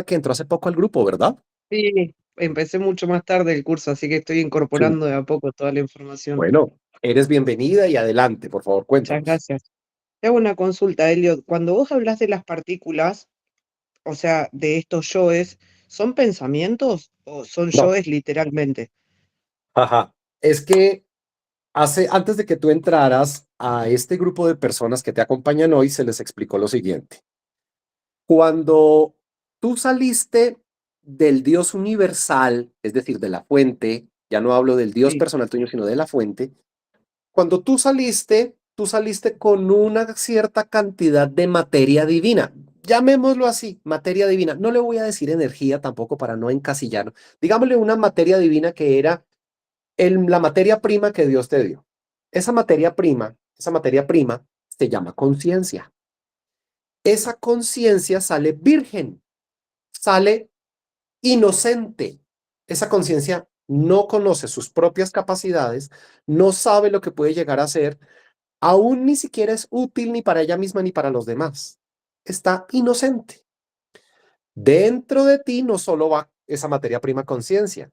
que entró hace poco al grupo, ¿verdad? Sí, empecé mucho más tarde el curso, así que estoy Sí. incorporando de a poco toda la información. Bueno, eres bienvenida y adelante, por favor, Muchas cuéntanos. gracias. Te hago una consulta, Elio. Cuando vos hablas de las partículas, o sea, de estos yoes, ¿son pensamientos o son No, yoes literalmente? ajá. Es que antes de que tú entraras a este grupo de personas que te acompañan hoy, se les explicó lo siguiente. Cuando tú saliste del Dios universal, es decir, de la fuente, ya no hablo del Dios Sí, personal tuyo, sino de la fuente, cuando tú saliste con una cierta cantidad de materia divina. Llamémoslo así, materia divina. No le voy a decir energía tampoco para no encasillarlo. Digámosle una materia divina que era la materia prima que Dios te dio. Esa materia prima se llama conciencia. Esa conciencia sale virgen, sale inocente. Esa conciencia no conoce sus propias capacidades, no sabe lo que puede llegar a ser, aún ni siquiera es útil ni para ella misma ni para los demás. Está inocente. Dentro de ti no solo va esa materia prima conciencia.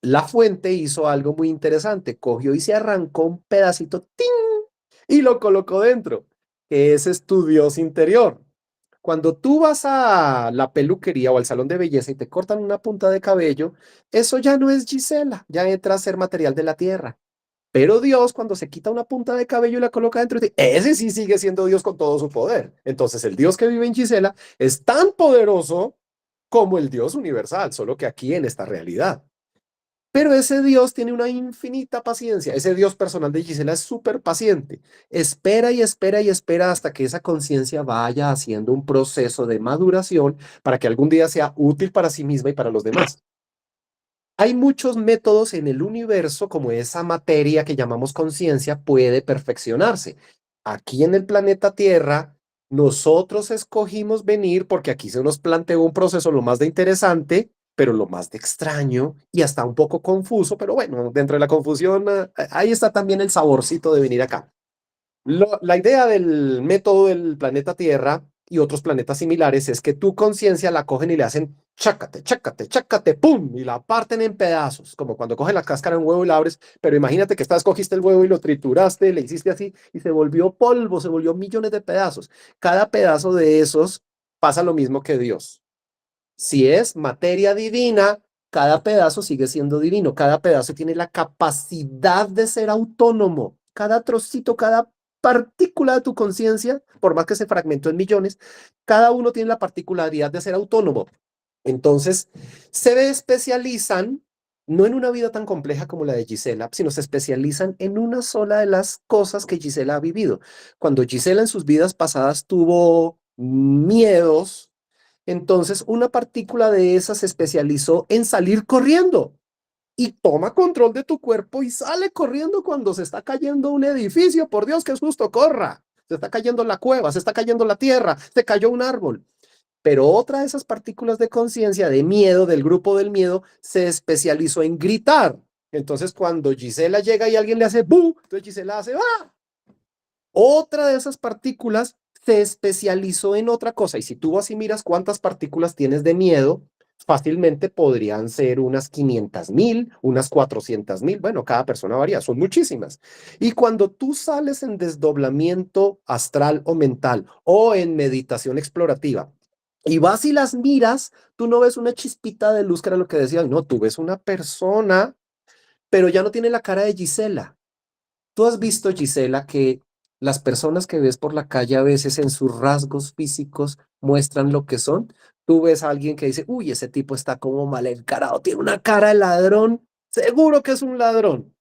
La fuente hizo algo muy interesante, cogió y se arrancó un pedacito ¡ting! Y lo colocó dentro, que ese es tu Dios interior. Cuando tú vas a la peluquería o al salón de belleza y te cortan una punta de cabello, eso ya no es Gisela, ya entra a ser material de la tierra. Pero Dios, cuando se quita una punta de cabello y la coloca dentro, ese sí sigue siendo Dios con todo su poder. Entonces, el Dios que vive en Gisela es tan poderoso como el Dios universal, solo que aquí en esta realidad. Pero ese Dios tiene una infinita paciencia. Ese Dios personal de Gisela es súper paciente. Espera y espera y espera hasta que esa conciencia vaya haciendo un proceso de maduración para que algún día sea útil para sí misma y para los demás. Hay muchos métodos en el universo como esa materia que llamamos conciencia puede perfeccionarse. Aquí en el planeta Tierra, nosotros escogimos venir porque aquí se nos planteó un proceso lo más de interesante, pero lo más de extraño y hasta un poco confuso, pero bueno, dentro de la confusión, ahí está también el saborcito de venir acá. La idea del método del planeta Tierra y otros planetas similares es que tu conciencia la cogen y le hacen chácate, chácate, chácate, ¡pum! Y la parten en pedazos, como cuando coges la cáscara de un huevo y la abres, pero imagínate que cogiste el huevo y lo trituraste, le hiciste así y se volvió polvo, se volvió millones de pedazos. Cada pedazo de esos pasa lo mismo que Dios. Si es materia divina, cada pedazo sigue siendo divino, cada pedazo tiene la capacidad de ser autónomo, cada trocito, cada partícula de tu conciencia, por más que se fragmentó en millones, cada uno tiene la particularidad de ser autónomo. Entonces, se especializan no en una vida tan compleja como la de Gisela, sino se especializan en una sola de las cosas que Gisela ha vivido. Cuando Gisela en sus vidas pasadas tuvo miedos, entonces, una partícula de esas se especializó en salir corriendo y toma control de tu cuerpo y sale corriendo cuando se está cayendo un edificio. Por Dios, que es justo, corra. Se está cayendo la cueva, se está cayendo la tierra, se cayó un árbol. Pero otra de esas partículas de conciencia, de miedo, del grupo del miedo, se especializó en gritar. Entonces, cuando Gisela llega y alguien le hace ¡bu! Entonces Gisela hace ¡ah! Otra de esas partículas se especializó en otra cosa. Y si tú vas y miras cuántas partículas tienes de miedo, fácilmente podrían ser unas 500.000, unas 400.000. Bueno, cada persona varía, son muchísimas. Y cuando tú sales en desdoblamiento astral o mental o en meditación explorativa y vas y las miras, tú no ves una chispita de luz que era lo que decía, no, tú ves una persona, pero ya no tiene la cara de Gisela. ¿Tú has visto, Gisela, que las personas que ves por la calle a veces en sus rasgos físicos muestran lo que son? Tú ves a alguien que dice, uy, ese tipo está como mal encarado, tiene una cara de ladrón, seguro que es un ladrón.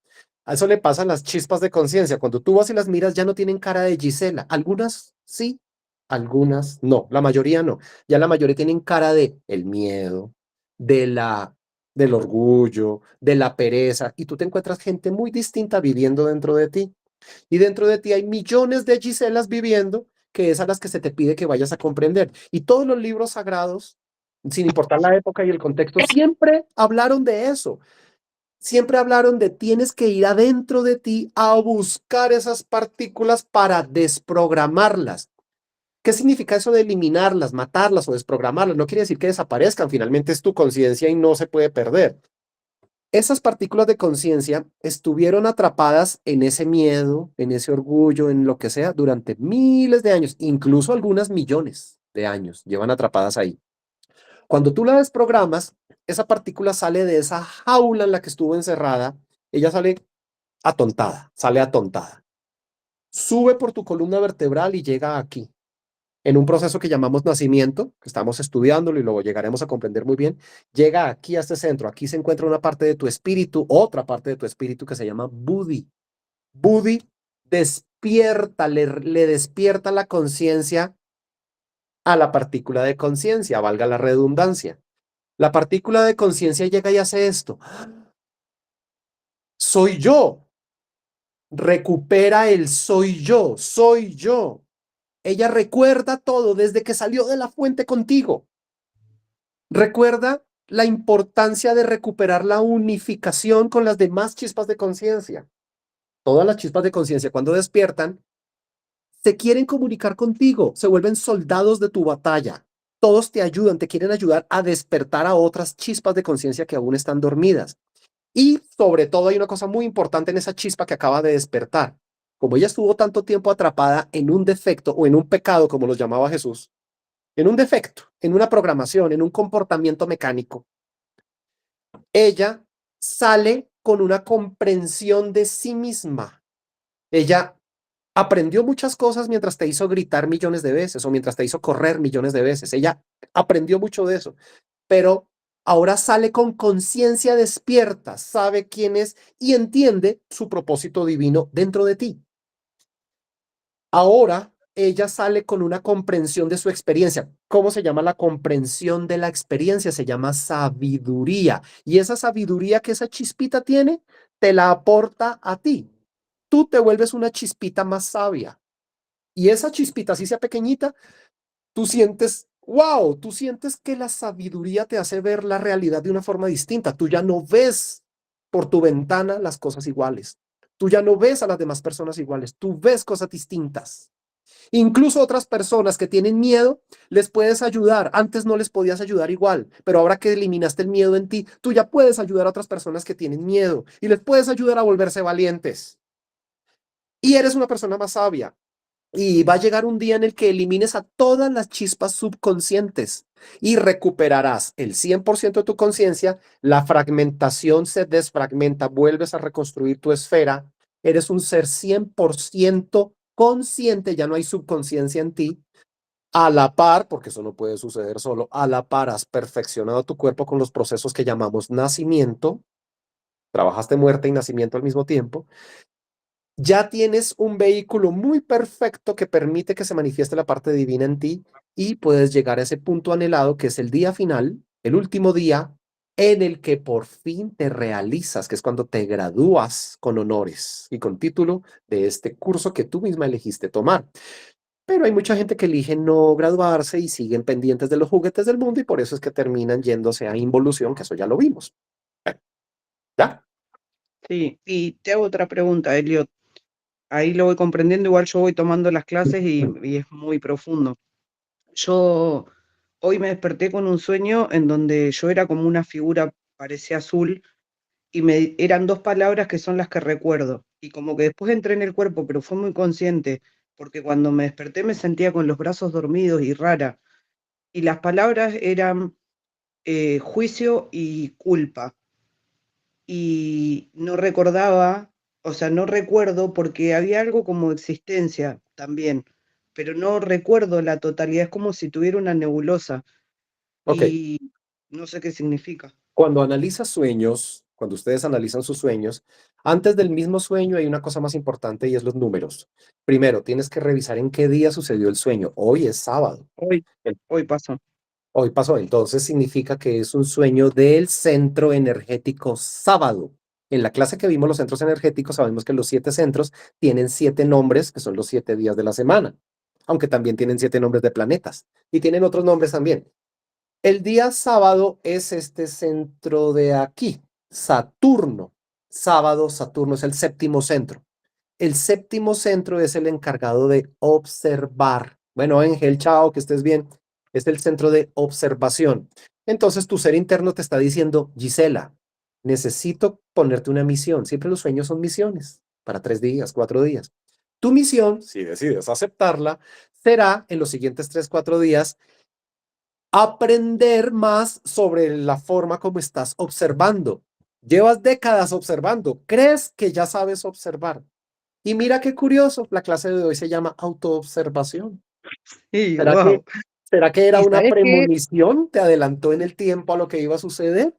A eso le pasan las chispas de conciencia. Cuando tú vas y las miras, ya no tienen cara de Gisela. Algunas sí, algunas no. La mayoría no. Ya la mayoría tienen cara de el miedo, de del orgullo, de la pereza. Y tú te encuentras gente muy distinta viviendo dentro de ti. Y dentro de ti hay millones de Giselas viviendo, que es a las que se te pide que vayas a comprender. Y todos los libros sagrados, sin importar la época y el contexto, siempre hablaron de eso. Siempre hablaron de tienes que ir adentro de ti a buscar esas partículas para desprogramarlas. ¿Qué significa eso de eliminarlas, matarlas o desprogramarlas? No quiere decir que desaparezcan, finalmente es tu conciencia y no se puede perder. Esas partículas de conciencia estuvieron atrapadas en ese miedo, en ese orgullo, en lo que sea, durante miles de años, incluso algunas millones de años llevan atrapadas ahí. Cuando tú la desprogramas, esa partícula sale de esa jaula en la que estuvo encerrada, ella sale atontada. Sube por tu columna vertebral y llega aquí. En un proceso que llamamos nacimiento, que estamos estudiándolo y luego llegaremos a comprender muy bien, llega aquí a este centro. Aquí se encuentra una parte de tu espíritu, otra parte de tu espíritu que se llama Buddhi. Buddhi despierta, le despierta la conciencia a la partícula de conciencia, valga la redundancia. La partícula de conciencia llega y hace esto. Soy yo. Recupera el soy yo, soy yo. Ella recuerda todo desde que salió de la fuente contigo. Recuerda la importancia de recuperar la unificación con las demás chispas de conciencia. Todas las chispas de conciencia, cuando despiertan, se quieren comunicar contigo, se vuelven soldados de tu batalla. Todos te ayudan, te quieren ayudar a despertar a otras chispas de conciencia que aún están dormidas. Y sobre todo hay una cosa muy importante en esa chispa que acaba de despertar. Como ella estuvo tanto tiempo atrapada en un defecto o en un pecado, como los llamaba Jesús, en un defecto, en una programación, en un comportamiento mecánico, ella sale con una comprensión de sí misma. Ella aprendió muchas cosas mientras te hizo gritar millones de veces o mientras te hizo correr millones de veces. Ella aprendió mucho de eso, pero ahora sale con conciencia despierta, sabe quién es y entiende su propósito divino dentro de ti. Ahora ella sale con una comprensión de su experiencia. ¿Cómo se llama la comprensión de la experiencia? Se llama sabiduría. Y esa sabiduría que esa chispita tiene, te la aporta a ti. Tú te vuelves una chispita más sabia. Y esa chispita, así sea pequeñita, tú sientes, wow, tú sientes que la sabiduría te hace ver la realidad de una forma distinta. Tú ya no ves por tu ventana las cosas iguales. Tú ya no ves a las demás personas iguales. Tú ves cosas distintas. Incluso otras personas que tienen miedo, les puedes ayudar. Antes no les podías ayudar igual, pero ahora que eliminaste el miedo en ti, tú ya puedes ayudar a otras personas que tienen miedo y les puedes ayudar a volverse valientes. Y eres una persona más sabia. Y va a llegar un día en el que elimines a todas las chispas subconscientes y recuperarás el 100% de tu conciencia, la fragmentación se desfragmenta, vuelves a reconstruir tu esfera, eres un ser 100% consciente, ya no hay subconsciencia en ti, a la par, porque eso no puede suceder solo, a la par has perfeccionado tu cuerpo con los procesos que llamamos nacimiento, trabajaste muerte y nacimiento al mismo tiempo, ya tienes un vehículo muy perfecto que permite que se manifieste la parte divina en ti y puedes llegar a ese punto anhelado que es el día final, el último día en el que por fin te realizas, que es cuando te gradúas con honores y con título de este curso que tú misma elegiste tomar. Pero hay mucha gente que elige no graduarse y siguen pendientes de los juguetes del mundo y por eso es que terminan yéndose a involución, que eso ya lo vimos. ¿Ya? Sí, y te hago otra pregunta, Elliot. Ahí lo voy comprendiendo, igual yo voy tomando las clases y es muy profundo. Yo hoy me desperté con un sueño en donde yo era como una figura, parecía azul, y eran dos palabras que son las que recuerdo. Y como que después entré en el cuerpo, pero fue muy consciente, porque cuando me desperté me sentía con los brazos dormidos y rara. Y las palabras eran juicio y culpa. Y no recordaba, o sea, no recuerdo porque había algo como existencia también, pero no recuerdo la totalidad, es como si tuviera una nebulosa Ok. y no sé qué significa. Cuando analizas sueños, cuando ustedes analizan sus sueños, antes del mismo sueño hay una cosa más importante y es los números. Primero, tienes que revisar en qué día sucedió el sueño. Hoy es sábado. Hoy, El- hoy pasó. Hoy pasó. Entonces significa que es un sueño del centro energético sábado. En la clase que vimos los centros energéticos, sabemos que los 7 centros tienen 7 nombres, que son los 7 días de la semana, aunque también tienen 7 nombres de planetas y tienen otros nombres también. El día sábado es este centro de aquí, Saturno. Sábado, Saturno es el séptimo centro. El séptimo centro es el encargado de observar. Bueno, Ángel, chao, que estés bien. Es el centro de observación. Entonces tu ser interno te está diciendo, Gisela, necesito ponerte una misión. Siempre los sueños son misiones para 3 días, 4 días. Tu misión, si decides aceptarla, será en los siguientes 3, 4 días aprender más sobre la forma como estás observando. Llevas décadas observando, crees que ya sabes observar. Y mira qué curioso, la clase de hoy se llama autoobservación. Sí, ¿Será wow. será que era ¿Y una sabes qué? premonición? ¿Te adelantó en el tiempo a lo que iba a suceder?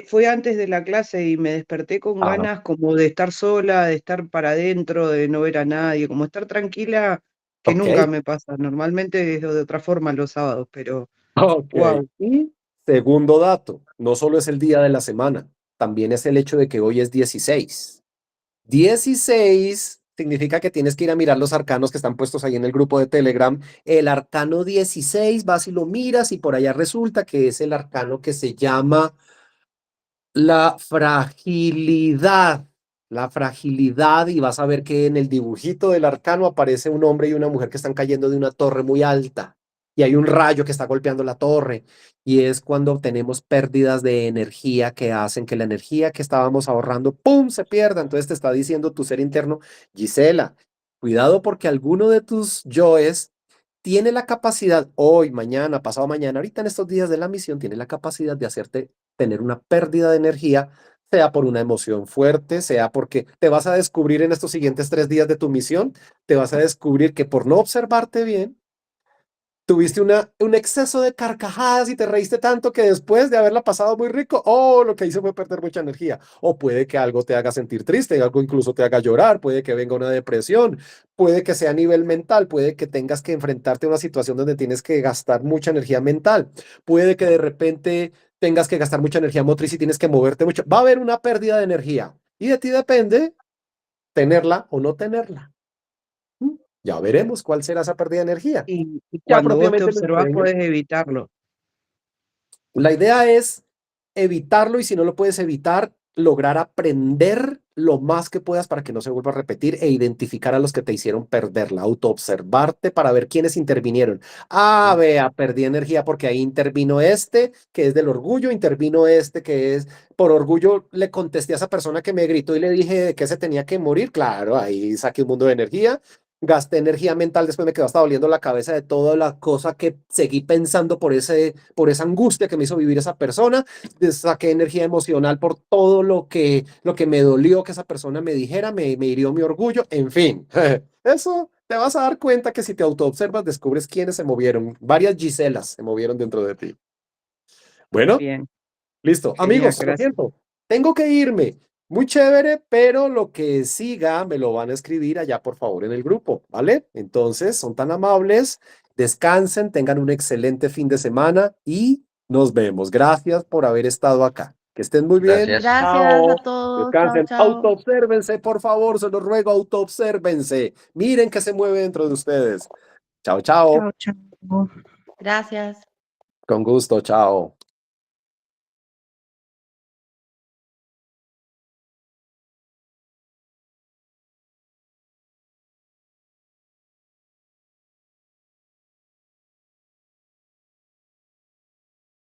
Fue antes de la clase y me desperté con Ah, ganas como de estar sola, de estar para adentro, de no ver a nadie, como estar tranquila, que ok, nunca me pasa. Normalmente es de otra forma los sábados, pero ok. wow. Y segundo dato, no solo es el día de la semana, también es el hecho de que hoy es 16. 16 significa que tienes que ir a mirar los arcanos que están puestos ahí en el grupo de Telegram. El arcano 16, vas y lo miras y por allá resulta que es el arcano que se llama la fragilidad. La fragilidad, y vas a ver que en el dibujito del arcano aparece un hombre y una mujer que están cayendo de una torre muy alta y hay un rayo que está golpeando la torre y es cuando tenemos pérdidas de energía que hacen que la energía que estábamos ahorrando, ¡pum!, se pierda. Entonces te está diciendo tu ser interno, Gisela, cuidado porque alguno de tus yoes tiene la capacidad, hoy, mañana, pasado mañana, ahorita en estos días de la misión, tiene la capacidad de hacerte tener una pérdida de energía, sea por una emoción fuerte, sea porque te vas a descubrir en estos siguientes 3 días de tu misión, te vas a descubrir que por no observarte bien, tuviste un exceso de carcajadas y te reíste tanto que después de haberla pasado muy rico, lo que hice fue perder mucha energía. O puede que algo te haga sentir triste, algo incluso te haga llorar, puede que venga una depresión, puede que sea a nivel mental, puede que tengas que enfrentarte a una situación donde tienes que gastar mucha energía mental, puede que de repente tengas que gastar mucha energía motriz y tienes que moverte mucho. Va a haber una pérdida de energía y de ti depende tenerla o no tenerla. Ya veremos cuál será esa pérdida de energía. Y Ya cuando vos te propiamente en el observás sueño. podés evitarlo. La idea es evitarlo y si no lo puedes evitar, lograr aprender lo más que puedas para que no se vuelva a repetir e identificar a los que te hicieron perderla, autoobservarte para ver quiénes intervinieron. Ah, Sí. vea, perdí energía porque ahí intervino este, que es del orgullo, intervino este, que es por orgullo, le contesté a esa persona que me gritó y le dije de que se tenía que morir. Claro, ahí saqué un mundo de energía. Gasté energía mental, después me quedó hasta doliendo la cabeza de toda la cosa que seguí pensando por esa angustia que me hizo vivir esa persona. Saqué energía emocional por todo lo que me dolió que esa persona me dijera, me hirió mi orgullo, en fin. Eso te vas a dar cuenta que si te autoobservas, descubres quiénes se movieron. Varias Giselas se movieron dentro de ti. Bueno, Bien, listo. genial, Amigos, lo gracias. siento. Tengo que irme. Muy chévere, pero lo que siga me lo van a escribir allá, por favor, en el grupo, ¿vale? Entonces, son tan amables. Descansen, tengan un excelente fin de semana y nos vemos. Gracias por haber estado acá. Que estén muy bien. Gracias. Gracias a Chao. todos. Chao, Descansen. chao. Autoobsérvense, por favor, se los ruego, autoobsérvense. Miren qué se mueve dentro de ustedes. Chao, chao. Chao, chao. Gracias. Con gusto, chao.